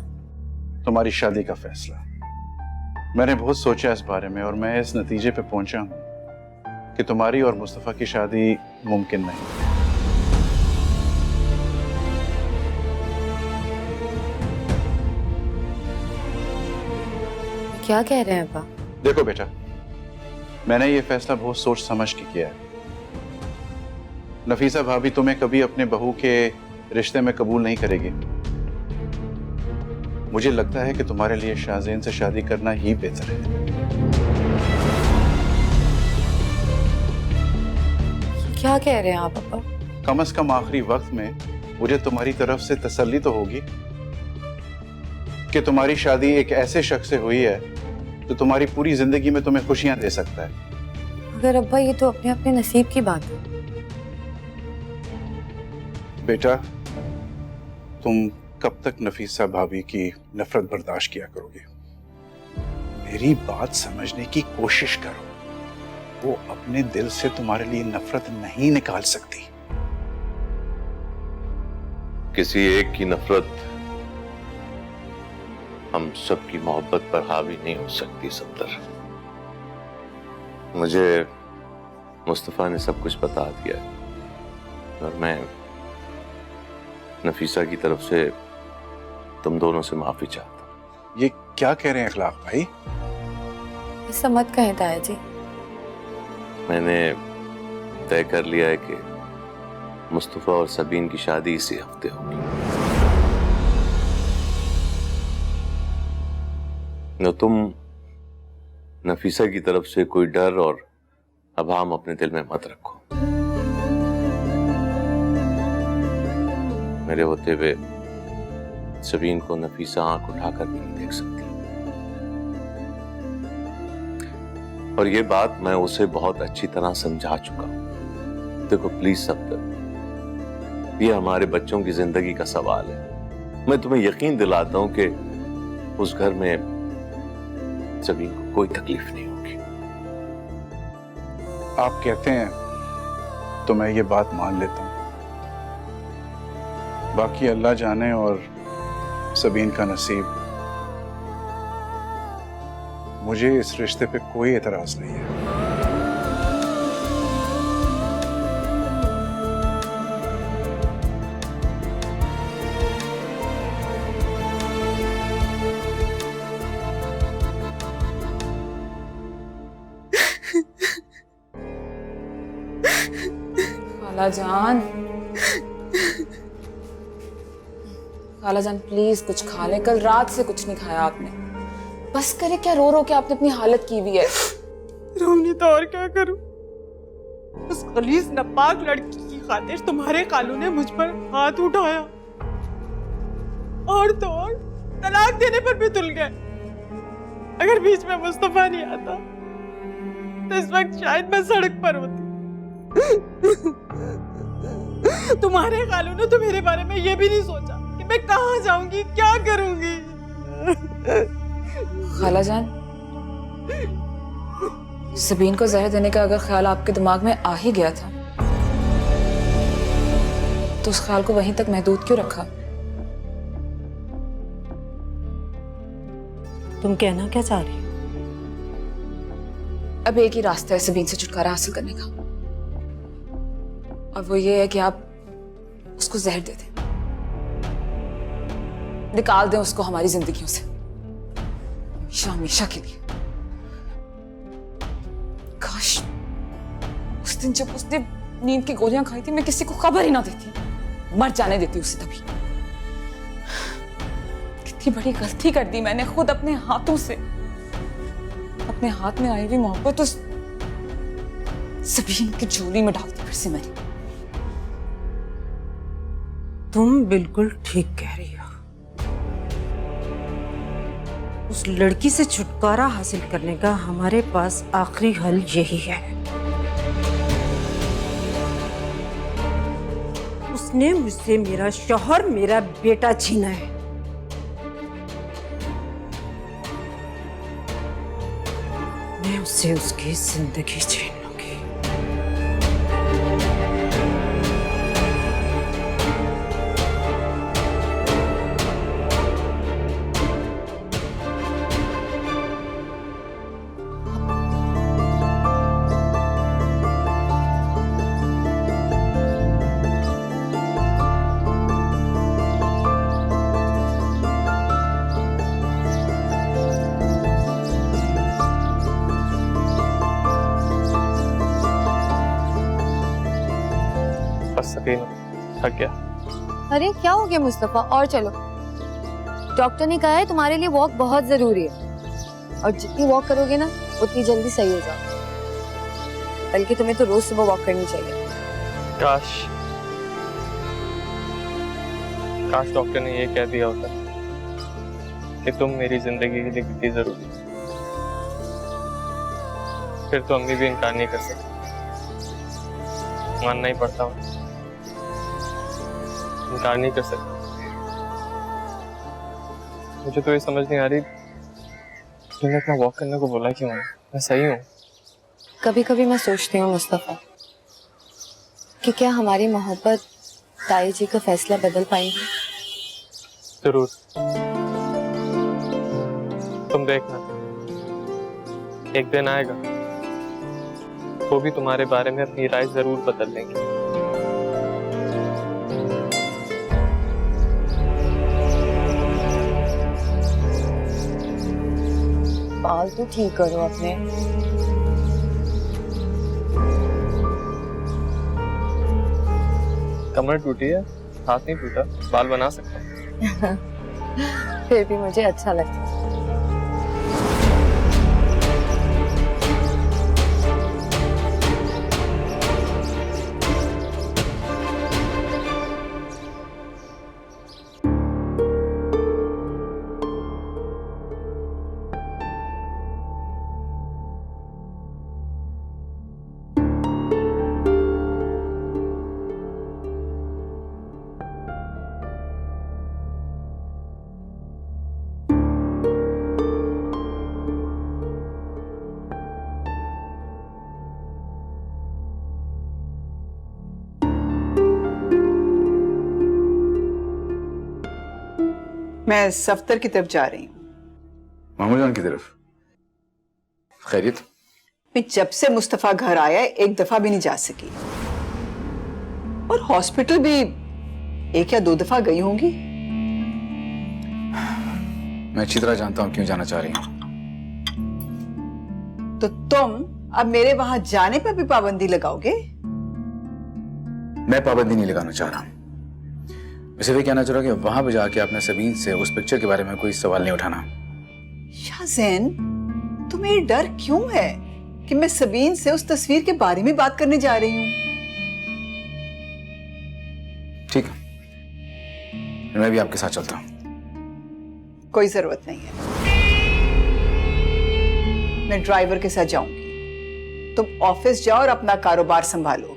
तुम्हारी शादी का फैसला। मैंने बहुत सोचा इस बारे में और मैं इस नतीजे पे पहुंचा हूं कि तुम्हारी और मुस्तफा की शादी मुमकिन नहीं।
क्या कह रहे हैं अब्बा?
देखो बेटा, मैंने ये फैसला बहुत सोच समझ के किया है। नफीसा भाभी तुम्हें कभी अपने बहू के रिश्ते में कबूल नहीं करेगी। मुझे लगता है कि तुम्हारे लिए शाहज़ैन से शादी करना ही बेहतर है।
क्या कह रहे हैं आप अब्बा?
कम से कम आखिरी वक्त में मुझे तुम्हारी तरफ से तसल्ली तो होगी कि तुम्हारी शादी एक ऐसे शख्स से हुई है तो तुम्हारी पूरी जिंदगी में तुम्हें खुशियां दे सकता है।
मगर अब्बा ये तो अपने अपने नसीब की बात है।
बेटा, तुम कब तक नफीसा भाभी की नफरत बर्दाश्त किया करोगे? मेरी बात समझने की कोशिश करो। वो अपने दिल से तुम्हारे लिए नफरत नहीं निकाल सकती।
किसी एक की नफरत हम सबकी मोहब्बत पर हावी नहीं हो सकती सत्तर। मुझे मुस्तफा ने सब कुछ बता दिया और मैं नफीसा की तरफ से तुम दोनों से माफी चाहता हूं।
ये क्या कह रहे हैं अखलाक भाई?
ऐसा मत कहें ताया जी।
मैंने तय कर लिया है कि मुस्तफा और सबीन की शादी इसी हफ्ते होगी। न तुम नफीसा की तरफ से कोई डर और अभाम अपने दिल में मत रखो। मेरे होते हुए सबीन को नफीसा आंख उठाकर भी नहीं देख सकती, और ये बात मैं उसे बहुत अच्छी तरह समझा चुका हूं। देखो प्लीज सफ्दर, ये हमारे बच्चों की जिंदगी का सवाल है। मैं तुम्हें यकीन दिलाता हूं कि उस घर में सबीन को कोई तकलीफ नहीं होगी।
आप कहते हैं तो मैं ये बात मान लेता हूं, बाकी अल्लाह जाने और सबीन का नसीब। मुझे इस रिश्ते पे कोई एतराज नहीं है।
खालाजान, खालाजान प्लीज कुछ खा ले, कल रात से कुछ नहीं खाया आपने। बस करे क्या, रो रो के आपने अपनी हालत की हुई है।
रोनी तो और क्या करूं? उस खलीस नापाक लड़की की खातिर तुम्हारे कालू ने मुझ पर हाथ उठाया, और तो और तलाक देने पर भी तुल गए। अगर बीच में मुस्तफा नहीं आता तो इस वक्त शायद मैं सड़क पर होती। तुम्हारे कालू ने तो मेरे बारे में ये भी नहीं सोचा कि मैं कहाँ जाऊंगी, क्या करूंगी।
खालाजान, सबीन को जहर देने का अगर ख्याल आपके दिमाग में आ ही गया था तो उस ख्याल को वहीं तक महदूद क्यों रखा?
तुम कहना क्या चाह रही हो?
अब एक ही रास्ता है सबीन से छुटकारा हासिल करने का, और वो ये है कि आप उसको जहर दे दें, निकाल दें उसको हमारी जिंदगियों से हमेशा हमेशा के लिए। काश उस दिन जब उसने नींद की गोलियां खाई थी मैं किसी को खबर ही ना देती, मर जाने देती उसे। तभी कितनी बड़ी गलती कर दी मैंने, खुद अपने हाथों से, अपने हाथ में आई हुई मोहब्बत उस सबीन की झोली में डाल दी फिर से मैंने।
तुम बिल्कुल ठीक कह रही हो। उस लड़की से छुटकारा हासिल करने का हमारे पास आखिरी हल यही है। उसने मुझसे मेरा शौहर, मेरा बेटा छीना है। मैं उससे उसकी जिंदगी छीन लूंगी।
थक गया।
अरे क्या हो गया मुस्तफा, और चलो। डॉक्टर ने कहा है तुम्हारे लिए वॉक बहुत जरूरी है, और जितनी वॉक करोगे ना उतनी जल्दी सही हो जाओ। बल्कि तुम्हें तो रोज सुबह वॉक करनी चाहिए।
काश डॉक्टर ने ये कह दिया होता कि तुम मेरी जिंदगी के लिए कितनी जरूरी हो, फिर तो अम्मी भी इनकार नहीं कर सकती। मानना ही पड़ता हो, इनकार नहीं कर सकती। मुझे तो ये समझ नहीं आ रही तुमने इतना वॉक करने को बोला क्यों है? मैं सही हूँ।
कभी कभी मैं सोचती हूँ मुस्तफा कि क्या हमारी मोहब्बत ताई जी का फैसला बदल पाएगी।
जरूर, तुम देखना एक दिन आएगा वो भी तुम्हारे बारे में अपनी राय जरूर बदल लेंगे।
बाल तो ठीक करो अपने।
कमर टूटी है, हाथ नहीं टूटा, बाल बना सकता हूँ।
फिर भी मुझे अच्छा लगता है।
मैं सफ्तर की तरफ जा रही हूँ।
मामू जान की तरफ? खैरियत?
मैं जब से मुस्तफा घर आया एक दफा भी नहीं जा सकी, और हॉस्पिटल भी एक या 2 दफा गई होंगी।
मैं अच्छी तरह जानता हूँ क्यों जाना चाह रही हूँ।
तो तुम अब मेरे वहां जाने पर भी पाबंदी लगाओगे?
मैं पाबंदी नहीं लगाना चाह रहा। मैं सिर्फ ये कहना चाह रहा हूँ कि वहां पे जाके आपने सबीन से उस पिक्चर के बारे में कोई सवाल नहीं उठाना।
शाहजैन, तुम्हें ये डर क्यों है कि मैं सबीन से उस तस्वीर के बारे में बात करने जा रही हूँ?
ठीक है, मैं भी आपके साथ चलता हूँ।
कोई जरूरत नहीं है, मैं ड्राइवर के साथ जाऊंगी। तुम ऑफिस जाओ और अपना कारोबार संभालो।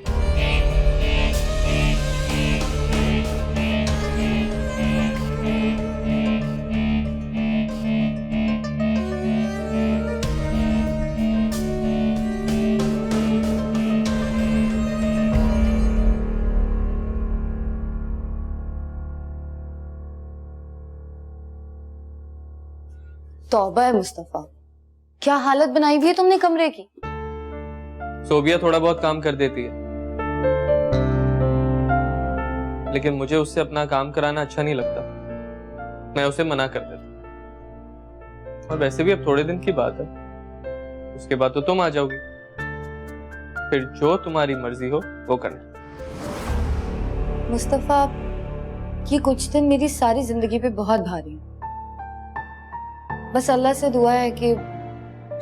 तौबा है मुस्तफा, क्या हालत बनाई हुई है तुमने कमरे की।
सोबिया थोड़ा बहुत काम कर देती है, लेकिन मुझे उससे अपना काम कराना अच्छा नहीं लगता। मैं उसे मना कर देता। और वैसे भी अब थोड़े दिन की बात है, उसके बाद तो तुम आ जाओगी। फिर जो तुम्हारी मर्जी हो वो करना।
मुस्तफा, ये कुछ दिन मेरी सारी जिंदगी पे बहुत भारी है। बस अल्लाह से दुआ है कि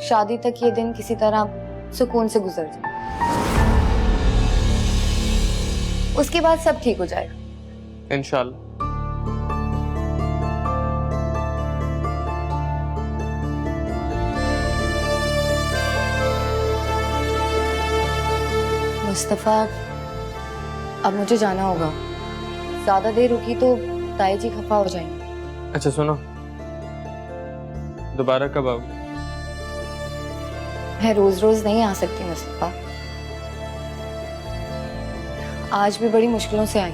शादी तक ये दिन किसी तरह सुकून से गुजर जाए, उसके बाद सब ठीक हो जाएगा
इंशाल्लाह।
मुस्तफा, अब मुझे जाना होगा। ज्यादा देर रुकी तो ताई जी खफा हो जाएंगे।
अच्छा सुनो, दोबारा कब आओगे?
मैं रोज रोज नहीं आ सकती मुस्तफा। आज भी बड़ी मुश्किलों से आई,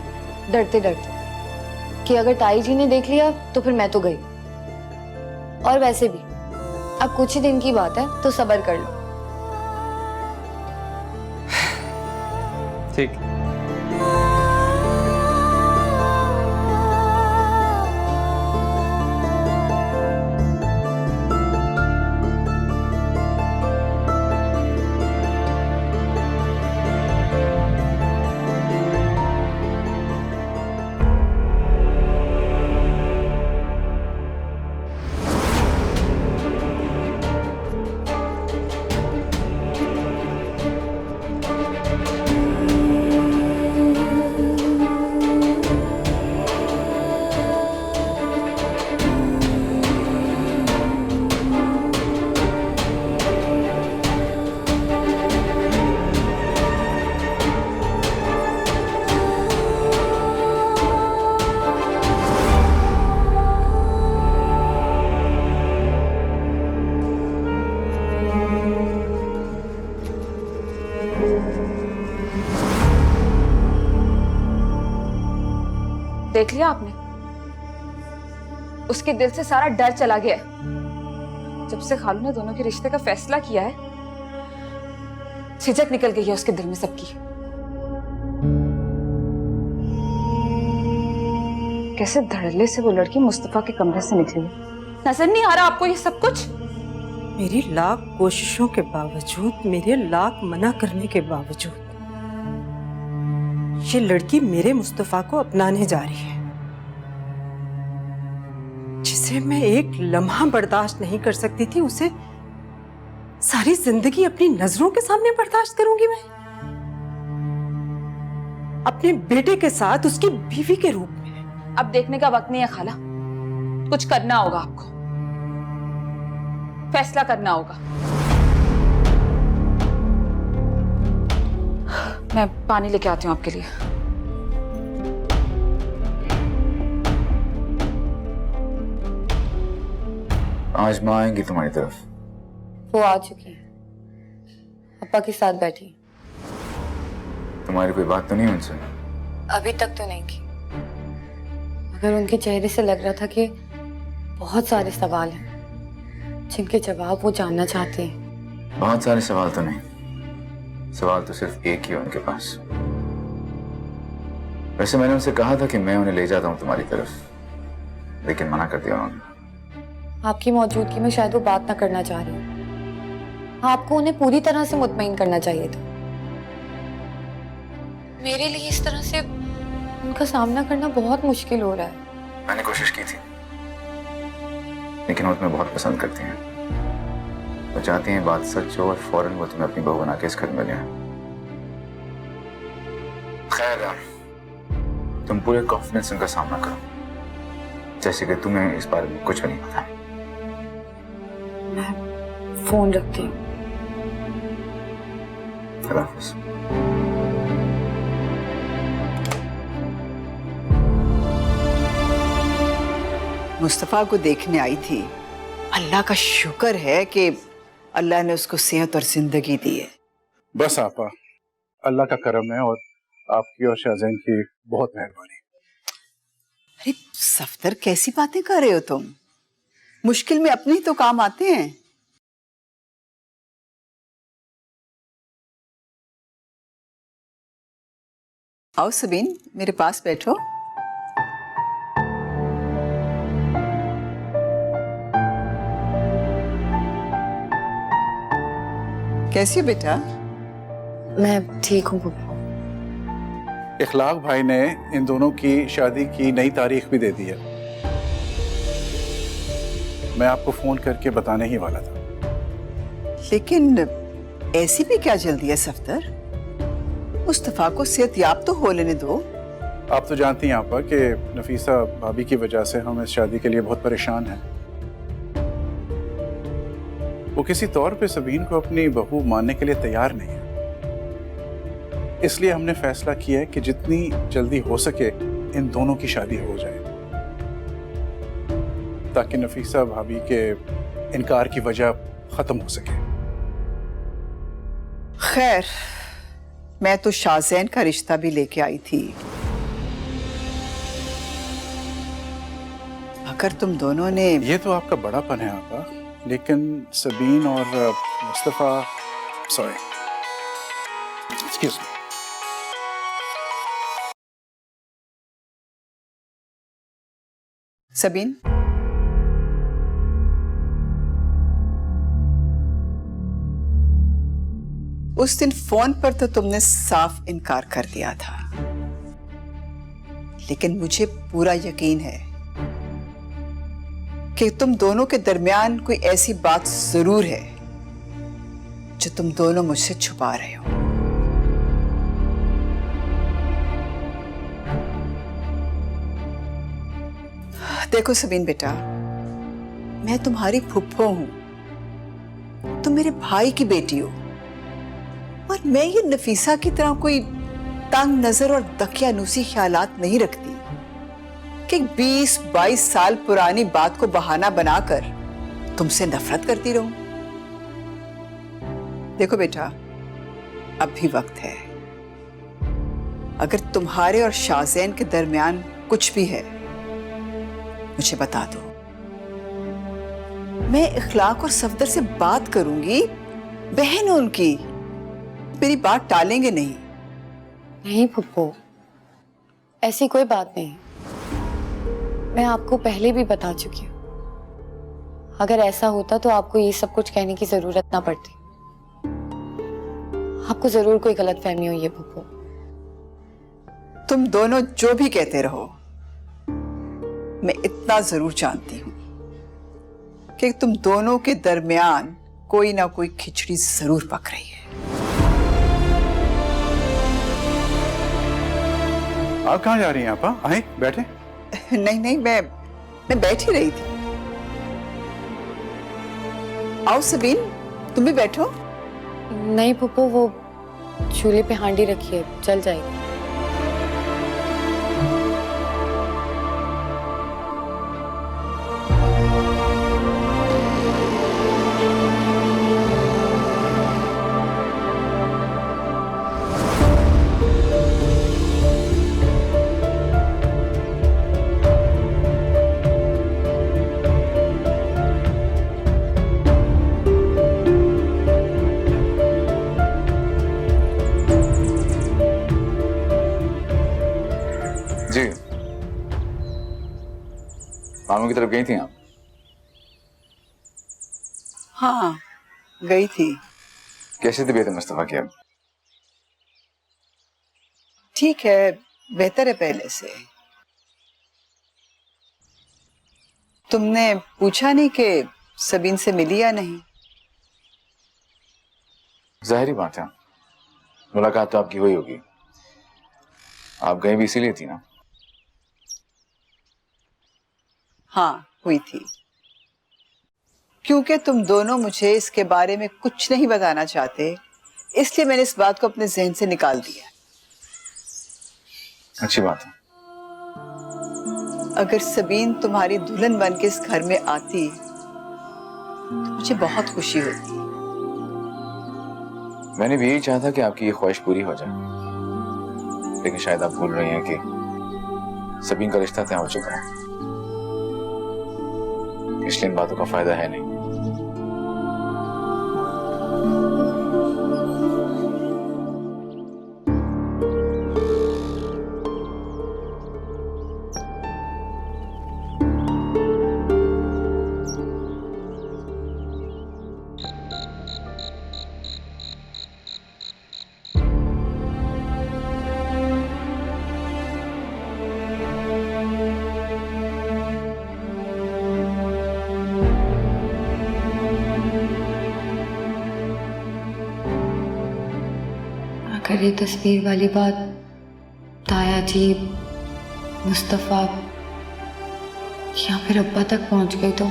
डरते डरते कि अगर ताई जी ने देख लिया तो फिर मैं तो गई। और वैसे भी अब कुछ ही दिन की बात है, तो सब्र कर लो।
ठीक।
देख लिया आपने, उसके दिल से सारा डर चला गया है। जब से खालू ने दोनों के रिश्ते का फैसला किया है, झिझक निकल गई है उसके दिल में सबकी। कैसे धड़ल्ले से वो लड़की मुस्तफा के कमरे से निकली है। नजर नहीं आ रहा आपको ये सब कुछ?
मेरी लाख कोशिशों के बावजूद, मेरे लाख मना करने के बावजूद ये लड़की मेरे मुस्तफा को अपनाने जा रही है, जिसे मैं एक लम्हा बर्दाश्त नहीं कर सकती थी, उसे सारी जिंदगी अपनी नजरों के सामने बर्दाश्त करूंगी मैं, अपने बेटे के साथ उसकी बीवी के रूप में।
अब देखने का वक्त नहीं है खाला, कुछ करना होगा आपको, फैसला करना होगा। मैं पानी लेके आती हूँ आपके लिए।
आज माँ आएंगी तुम्हारी तरफ?
वो आ चुकी है, पापा के साथ बैठी।
तुम्हारी कोई बात तो नहीं उनसे?
अभी तक तो नहीं की, मगर उनके चेहरे से लग रहा था कि
बहुत सारे सवाल हैं जिनके जवाब वो जानना चाहते हैं।
बहुत सारे सवाल तो नहीं, सवाल तो सिर्फ एक ही है उनके पास। वैसे मैंने उनसे कहा था कि मैं उन्हें ले जाता हूँ तुम्हारी तरफ, लेकिन मना कर दिया उन्होंने।
आपकी मौजूदगी में शायद वो बात ना करना चाह रही हैं। आपको उन्हें पूरी तरह से मुतमईन करना चाहिए था। मेरे लिए इस तरह से उनका सामना करना बहुत मुश्किल हो रहा है।
मैंने कोशिश की थी, लेकिन वो तुम्हें बहुत पसंद करती हैं। वो चाहती हैं बात सच हो और फौरन वो तुम्हें अपनी बहू बना के इस घर में ले आए। खैर, तुम पूरे कॉन्फिडेंस उनका सामना करो, जैसे कि तुम्हें इस बारे में कुछ भी नहीं पता।
मैं फोन रखती हूँ।
अल्लाह हाफ़िज़।
मुस्तफा को देखने आई थी। अल्लाह का शुक्र है कि अल्लाह ने उसको सेहत और जिंदगी दी है।
बस आपा, अल्लाह का करम है और आपकी और शाहजैन की बहुत मेहरबानी।
अरे सफदर, कैसी बातें कर रहे हो तुम? मुश्किल में अपने ही तो काम आते हैं। आओ सबीन, मेरे पास बैठो। कैसी हो बेटा?
मैं ठीक हूँ पप्पू।
इखलाक भाई ने इन दोनों की शादी की नई तारीख भी दे दी है। मैं आपको फोन करके बताने ही वाला था।
लेकिन ऐसी भी क्या जल्दी है सफदर? मुस्तफा को सेहतयाब तो हो लेने दो।
आप तो जानती हैं आपा कि नफीसा भाभी की वजह से हम इस शादी के लिए बहुत परेशान हैं। वो किसी तौर पे सबीन को अपनी बहू मानने के लिए तैयार नहीं है। इसलिए हमने फैसला किया है कि जितनी जल्दी हो सके इन दोनों की शादी हो जाए, ताकि नफीसा भाभी के इनकार की वजह खत्म हो सके।
खैर, मैं तो शाहजैन का रिश्ता भी लेके आई थी। अगर तुम दोनों ने...
ये तो आपका बड़ापन है आपा, लेकिन सबीन और Mustafa... sorry, excuse me.
Sabeen, उस दिन फोन पर तो तुमने साफ इनकार कर दिया था, लेकिन मुझे पूरा यकीन है कि तुम दोनों के दरमियान कोई ऐसी बात जरूर है जो तुम दोनों मुझसे छुपा रहे हो। देखो सबीन बेटा, मैं तुम्हारी फुफ्फो हूं, तुम मेरे भाई की बेटी हो, और मैं ये नफीसा की तरह कोई तंग नजर और दकियानूसी ख्यालात नहीं रखती कि 20-22 साल पुरानी बात को बहाना बनाकर तुमसे नफरत करती रहूं। देखो बेटा, अब भी वक्त है। अगर तुम्हारे और शाहजैन के दरमियान कुछ भी है, मुझे बता दो। मैं इखलाक और सफदर से बात करूंगी, बहन उनकी, मेरी बात टालेंगे नहीं।
नहीं पप्पू, ऐसी कोई बात नहीं। मैं आपको पहले भी बता चुकी हूँ। अगर ऐसा होता तो आपको ये सब कुछ कहने की जरूरत ना पड़ती। आपको जरूर कोई गलतफहमी हुई है पप्पू।
तुम दोनों जो भी कहते रहो, मैं इतना जरूर जानती हूं कि तुम दोनों के दरमियान कोई ना कोई खिचड़ी जरूर पक रही है।
आप कहाँ जा रही हैं आपा? आए बैठे।
नहीं नहीं, मैं बैठ ही रही थी। आओ सबीन, तुम भी बैठो।
नहीं पप्पू, वो चूल्हे पे हांडी रखी है, जल जाएगी।
खानों की तरफ गई थी आप?
हाँ, गई थी।
कैसी तबीयत है मुस्तफा की अब?
ठीक है, बेहतर है पहले से। तुमने पूछा नहीं कि सबीन से मिली या नहीं?
जाहिर बात है, मुलाकात तो आपकी हुई होगी। आप गए भी इसीलिए थी ना?
हाँ, हुई थी। क्योंकि तुम दोनों मुझे इसके बारे में कुछ नहीं बताना चाहते, इसलिए मैंने इस बात को अपने जहन से निकाल दिया।
अच्छी बात है।
अगर सबीन तुम्हारी दुल्हन बन के इस घर में आती तो मुझे बहुत खुशी होती।
मैंने भी यही चाहा था कि आपकी ये ख्वाहिश पूरी हो जाए, लेकिन शायद आप भूल रही हैं कि सबीन का रिश्ता तय हो चुका है, इसलिए इन बातों का फायदा है नहीं।
अगर ये तस्वीर वाली बात ताया जी, मुस्तफ़ा या फिर अब्बा तक पहुंच गई तो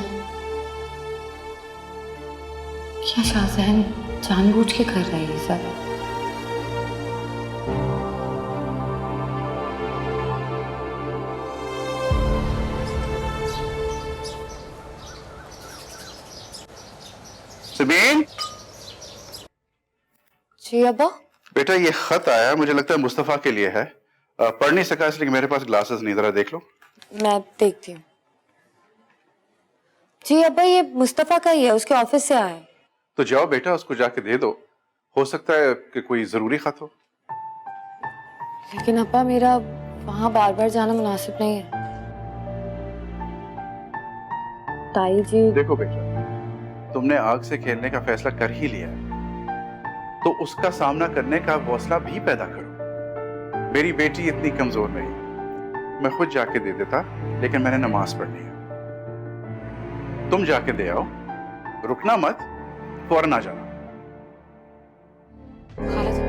क्या शाहजहान जानबूझ के कर रही है सब?
सबीन,
जी अब्बा।
बेटा ये खत आया, मुझे लगता है मुस्तफा के लिए है। पढ़ नहीं सका इसलिए मेरे पास ग्लासेस नहीं, जरा देख लो।
मैं देखती हूँ। जी अब्बा, ये मुस्तफ़ा का ही है, उसके ऑफिस से आया है।
तो जाओ बेटा, उसको जाके दे दो, हो सकता है कि कोई जरूरी खत हो।
लेकिन अब्बा मेरा वहां बार बार जाना मुनासिब नहीं है। ताई जी,
देखो बेटा, तुमने आग से खेलने का फैसला कर ही लिया है, तो उसका सामना करने का हौसला भी पैदा करो। मेरी बेटी इतनी कमजोर नहीं, मैं खुद जाके दे देता, लेकिन मैंने नमाज पढ़नी है। तुम जाके दे आओ, रुकना मत, फौरन आ जाना।
खाला जी,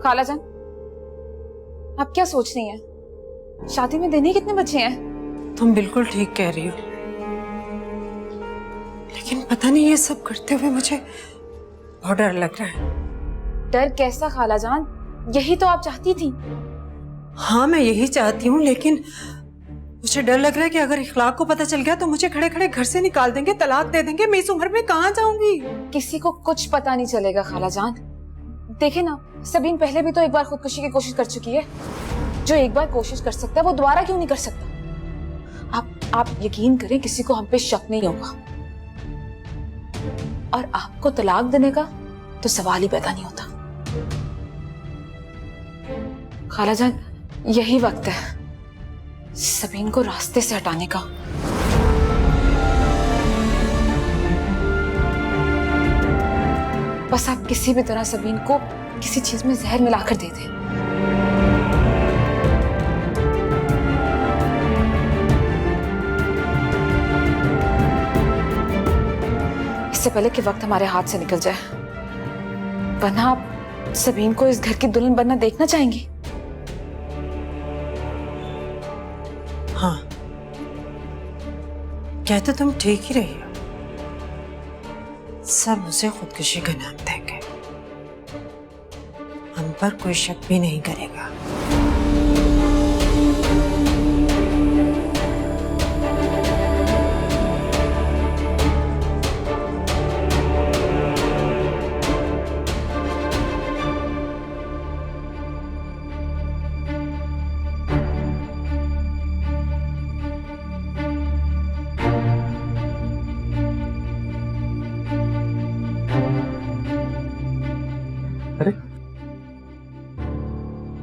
खालाजान, आप क्या सोच रही हैं? शादी में देने कितने बच्चे हैं?
तुम बिल्कुल ठीक कह रही हो, लेकिन पता नहीं ये सब करते हुए मुझे बहुत डर लग रहा है।
डर कैसा खालाजान? यही तो आप चाहती थी।
हाँ, मैं यही चाहती हूँ, लेकिन मुझे डर लग रहा है कि अगर इखलाक को पता चल गया तो मुझे खड़े खड़े घर से निकाल देंगे, तलाक दे देंगे। मैं इस उम्र में कहाँ जाऊंगी?
किसी को कुछ पता नहीं चलेगा खालाजान। देखे ना, सबीन पहले भी तो एक बार खुदकुशी की कोशिश कर चुकी है। जो एक बार कोशिश कर सकता है वो दोबारा क्यों नहीं कर सकता? आप यकीन करें, किसी को हम पे शक नहीं होगा। और आपको तलाक देने का तो सवाल ही पैदा नहीं होता। खालाजान, यही वक्त है सबीन को रास्ते से हटाने का। बस आप किसी भी तरह सबीन को किसी चीज में जहर मिलाकर दे दें। इससे पहले कि वक्त हमारे हाथ से निकल जाए, वरना आप सबीन को इस घर की दुल्हन बनना देखना चाहेंगी?
हाँ, कहते तुम ठीक ही रही हो। सब उसे खुदकुशी का नाम देंगे, हम पर कोई शक भी नहीं करेगा।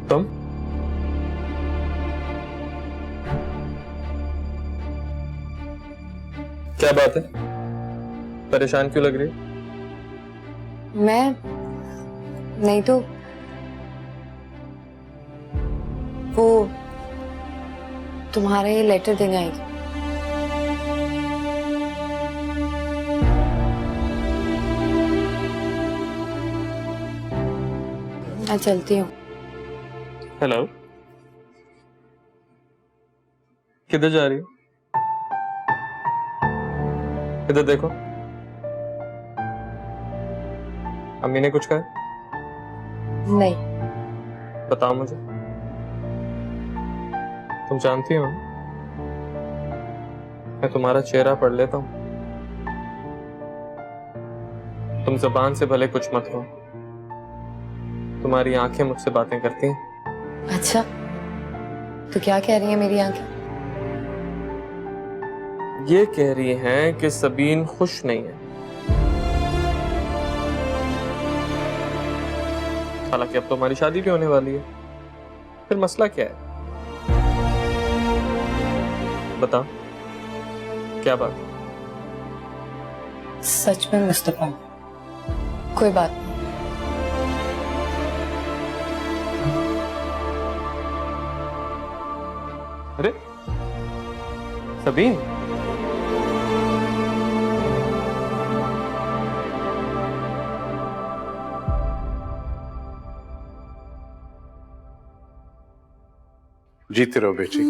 तुम क्या बात है, परेशान क्यों लग रही है?
मैं नहीं तो वो तुम्हारा ये लेटर देने आई थी। मैं चलती हूँ।
हेलो, किधर जा रही हो? इधर देखो, अम्मी ने कुछ कहा?
नहीं।
बताओ मुझे, तुम जानती हो ना, मैं तुम्हारा चेहरा पढ़ लेता हूं। तुम जबान से भले कुछ मत कहो, तुम्हारी आंखें मुझसे बातें करती हैं।
अच्छा, तो क्या कह रही है मेरी आंखें?
ये कह रही हैं कि सबीन खुश नहीं है। हालांकि अब तो हमारी शादी भी होने वाली है, फिर मसला क्या है? बताओ, क्या बात?
सच में मुस्तफा, कोई बात नहीं।
अरे सबीन,
जीते रहो बेटी।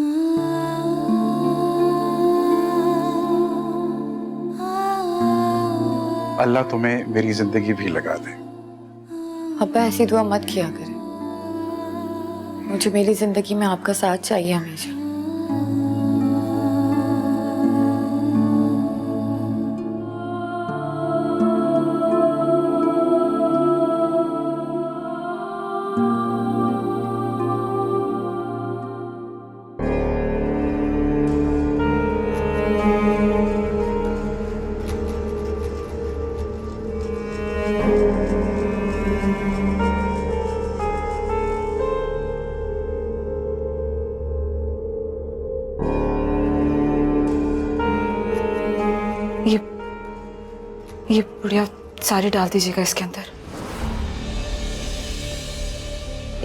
अल्लाह तुम्हें मेरी जिंदगी भी लगा दे।
अब्बा ऐसी दुआ मत किया करें, मुझे मेरी जिंदगी में आपका साथ चाहिए हमेशा। ये बुढ़िया सारी डाल दीजिएगा इसके अंदर।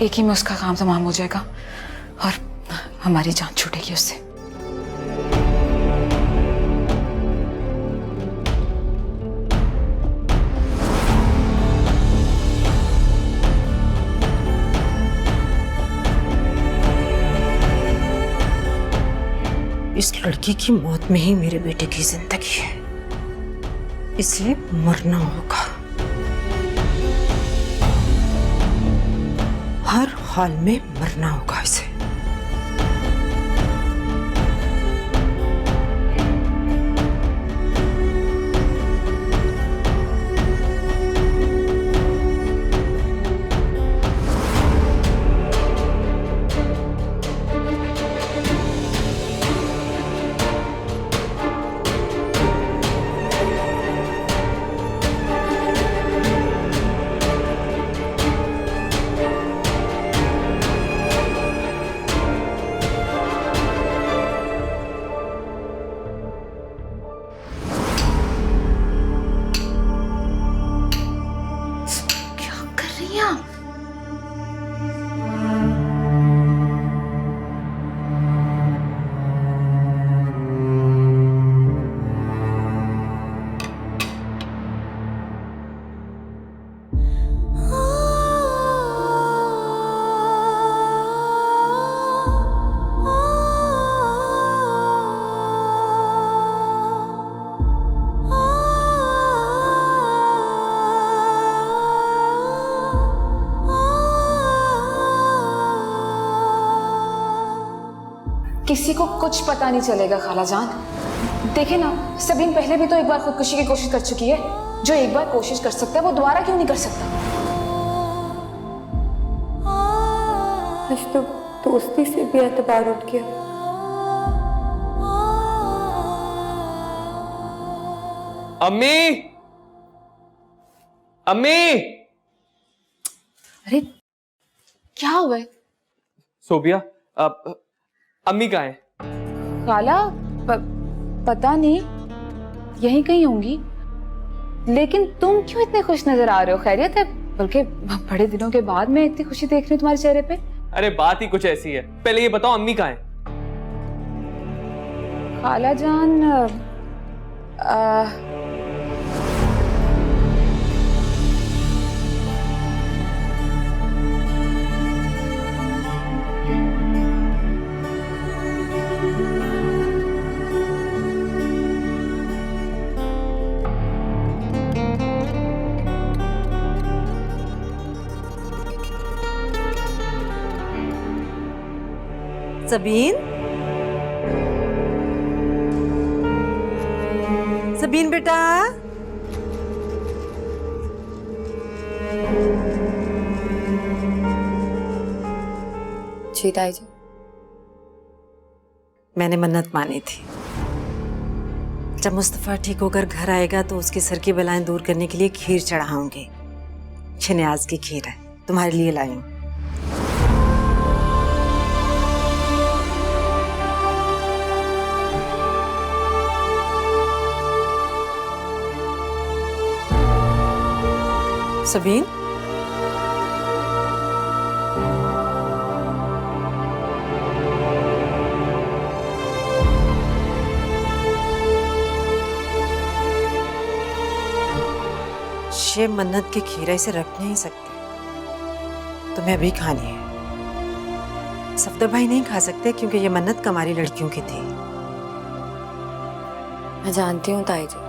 एक ही में उसका काम तमाम हो जाएगा और हमारी जान छूटेगी उससे।
इस लड़की की मौत में ही मेरे बेटे की जिंदगी है, इसलिए मरना होगा। हर हाल में मरना होगा इसे।
किसी को कुछ पता नहीं चलेगा खाला जान। देखे ना, सबीन पहले भी तो एक बार खुदकुशी की कोशिश कर चुकी है। जो एक बार कोशिश कर सकता है वो दोबारा क्यों नहीं कर सकता?
आज तो दोस्ती से भी एतबार उठ गया।
अम्मी, अम्मी!
अरे क्या हुआ है?
सोबिया, अम्मी कहाँ है?
खाला पता नहीं, यहीं कहीं होंगी। लेकिन तुम क्यों इतने खुश नजर आ रहे हो? खैरियत है? बल्कि बड़े दिनों के बाद मैं इतनी खुशी देख रही हूँ तुम्हारे चेहरे पे।
अरे बात ही कुछ ऐसी है, पहले ये बताओ अम्मी कहाँ है?
खाला जान
सबीन, सबीन बेटा,
जी ताई जी।
मैंने मन्नत मानी थी, जब मुस्तफा ठीक होकर घर आएगा तो उसके सर की बलाएं दूर करने के लिए खीर चढ़ाऊंगी। छिन्याज की खीर है, तुम्हारे लिए लाई हूं। सबीन, ये मन्नत की खीर इसे रख नहीं सकते, तुम्हें अभी खानी है। सफदर भाई नहीं खा सकते क्योंकि ये मन्नत कमारी लड़कियों की थी।
मैं जानती हूँ ताई जी,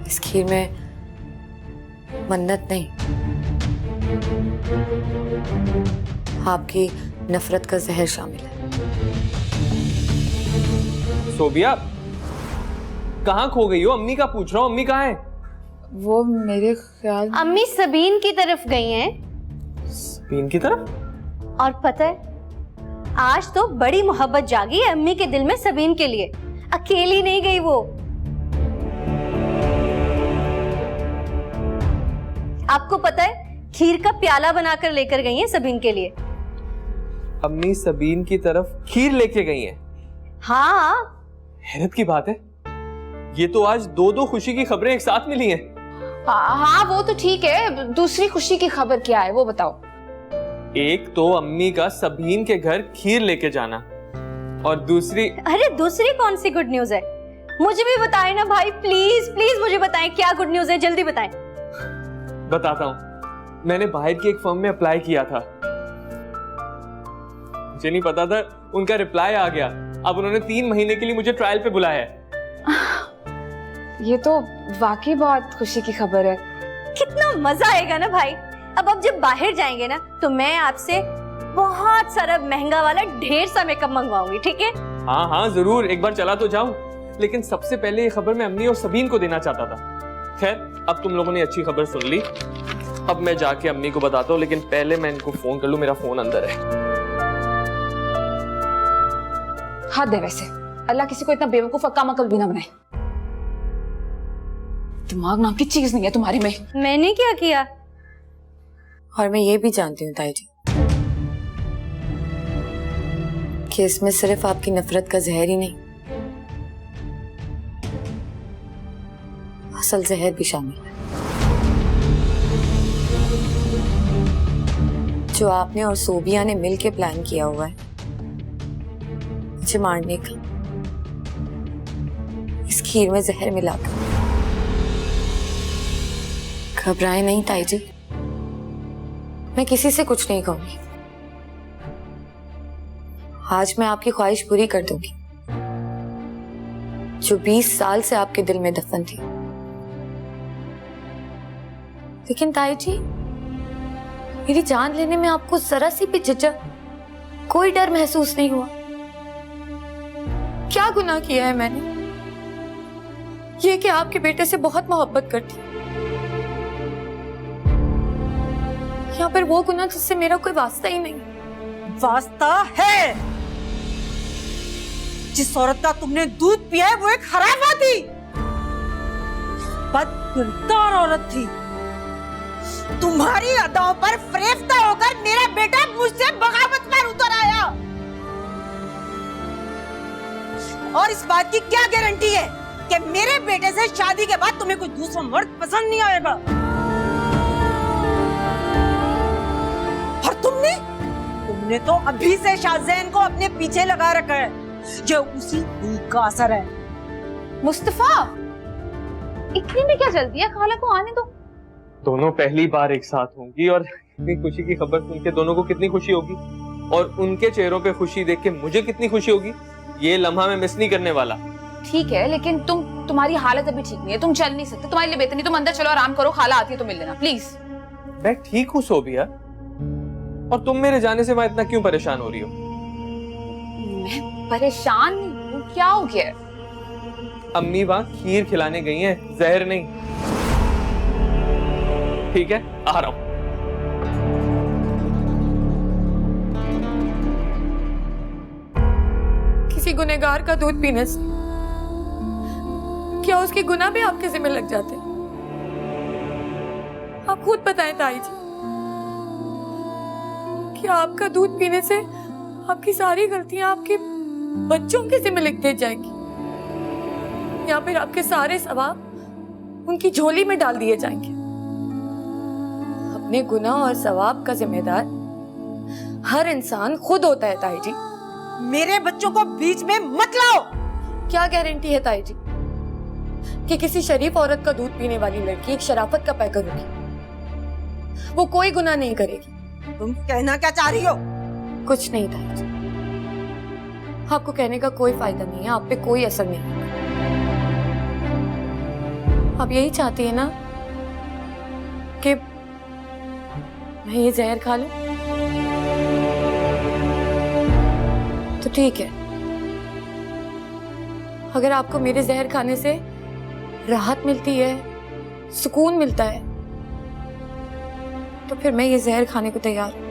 इस खीर में मन्नत नहीं, आपकी नफरत का जहर शामिल है।
सोबिया, कहाँ खो गई हो? अम्मी का पूछ रहा हूँ, अम्मी कहाँ है?
वो मेरे ख्याल
अम्मी सबीन की तरफ गई हैं।
सबीन की तरफ?
और पता है, आज तो बड़ी मोहब्बत जागी है अम्मी के दिल में सबीन के लिए। अकेली नहीं गई वो। आपको पता है, खीर का प्याला बनाकर लेकर गई हैं सबीन के लिए।
अम्मी सबीन की तरफ खीर लेके गई हैं?
हाँ,
हैरत की बात है, ये तो आज दो दो खुशी की खबरें एक साथ मिली हैं।
हाँ वो तो ठीक है, दूसरी खुशी की खबर क्या है वो बताओ।
एक तो अम्मी का सबीन के घर खीर लेके जाना, और दूसरी...
अरे दूसरी कौन सी गुड न्यूज है? मुझे भी बताएं ना भाई, प्लीज प्लीज मुझे बताएं क्या गुड न्यूज है, जल्दी बताएं।
बताता हूँ, मैंने बाहर की एक फर्म में अप्लाई किया था। मुझे नहीं पता था, उनका रिप्लाई आ गया। अब उन्होंने 3 महीने के लिए मुझे ट्रायल पे बुलाया है।
ये तो वाकई बहुत खुशी की खबर है।
कितना मजा आएगा ना भाई। अब जब बाहर जाएंगे ना तो मैं आपसे बहुत सारा महंगा वाला ढेर सा मेकअप मंगवाऊंगी, ठीक है?
हाँ हाँ जरूर, एक बार चला तो जाऊं। लेकिन सबसे पहले ये खबर मैं अम्मी और सबीन को देना चाहता था। खैर, अब तुम लोगों ने अच्छी खबर सुन ली, अब मैं जाके अम्मी को बताता हूँ। लेकिन पहले मैं इनको फोन कर लूं, मेरा फोन अंदर है।
हद है वैसे, अल्लाह किसी को इतना बेवकूफ और कामअक्ल भी ना बनाए। दिमाग नाम की चीज नहीं है तुम्हारे में।
मैंने क्या किया?
और मैं ये भी जानती हूँ ताई जी कि इसमें सिर्फ आपकी नफरत का जहर ही नहीं, असल जहर भी शामिल है, जो आपने और सोबिया ने मिलके प्लान किया हुआ है मुझे मारने का, इस खीर में जहर मिलाकर। घबराए नहीं ताई जी, मैं किसी से कुछ नहीं कहूंगी। आज मैं आपकी ख्वाहिश पूरी कर दूंगी जो 20 साल से आपके दिल में दफन थी। लेकिन ताई जी, मेरी जान लेने में आपको जरा सी भी झिझक, कोई डर महसूस नहीं हुआ? क्या गुनाह किया है मैंने? ये कि आपके बेटे से बहुत मोहब्बत करती, यहाँ पर वो गुनाह जिससे मेरा कोई वास्ता ही नहीं।
वास्ता है। जिस औरत का तुमने दूध पिया है वो एक हरामा थी, बदकिरदार औरत थी।
तुम्हारी अदाओं पर फरेफ्ता होकर मेरा बेटा मुझसे बगावत पर उतर आया। और इस बात की क्या गारंटी है कि मेरे बेटे से शादी के बाद तुम्हें कोई दूसरा मर्द पसंद नहीं आएगा? और तुमने तो अभी से शाहजैन को अपने पीछे लगा रखा है, जो उसी का असर है।
मुस्तफा, इतनी में क्या जल्दी है, खाला को आने दो।
दोनों पहली बार एक साथ होंगी और इतनी खुशी की खबर सुन के दोनों को कितनी खुशी होगी, और उनके चेहरों पे खुशी देख के मुझे कितनी खुशी होगी, ये लम्हा मैं मिस नहीं करने वाला।
ठीक है, लेकिन तुम्हारी हालत अभी ठीक नहीं है, तुम चल नहीं सकते, तुम्हारे लिए बेहतर नहीं, तुम अंदर चलो, आराम करो, खाला आती है तो मिल लेना प्लीज।
मैं ठीक हूँ सोबिया, और तुम मेरे जाने से वहां इतना क्यों परेशान हो रही हो?
मैं परेशान नहीं हूँ, क्या हो गया?
अम्मी वहां खीर खिलाने गई हैं, जहर नहीं। ठीक है, आ रहा हूं।
किसी गुनहगार का दूध पीने से क्या उसके गुनाह भी आपके जिम्मे लग जाते? आप खुद बताएं ताई जी, क्या आपका दूध पीने से आपकी सारी गलतियां आपके बच्चों के जिम्मे लिख दी जाएंगी, या फिर आपके सारे सवाब उनकी झोली में डाल दिए जाएंगे? अपने गुनाह और सवाब का जिम्मेदार हर इंसान खुद होता है ताई जी। मेरे बच्चों को बीच में मत लाओ। क्या गारंटी है ताई जी कि किसी शरीफ औरत का दूध पीने वाली लड़की एक शराफत का पैकर होगी, वो कोई गुनाह नहीं करेगी? तुम कहना क्या चाह रही हो? कुछ नहीं ताई जी, आपको कहने का कोई फायदा नहीं है, आप पे कोई असर नहीं है। आप यही चाहती है ना कि मैं ये जहर खा लूं? तो ठीक है, अगर आपको मेरे जहर खाने से राहत मिलती है, सुकून मिलता है, तो फिर मैं ये जहर खाने को तैयार हूं।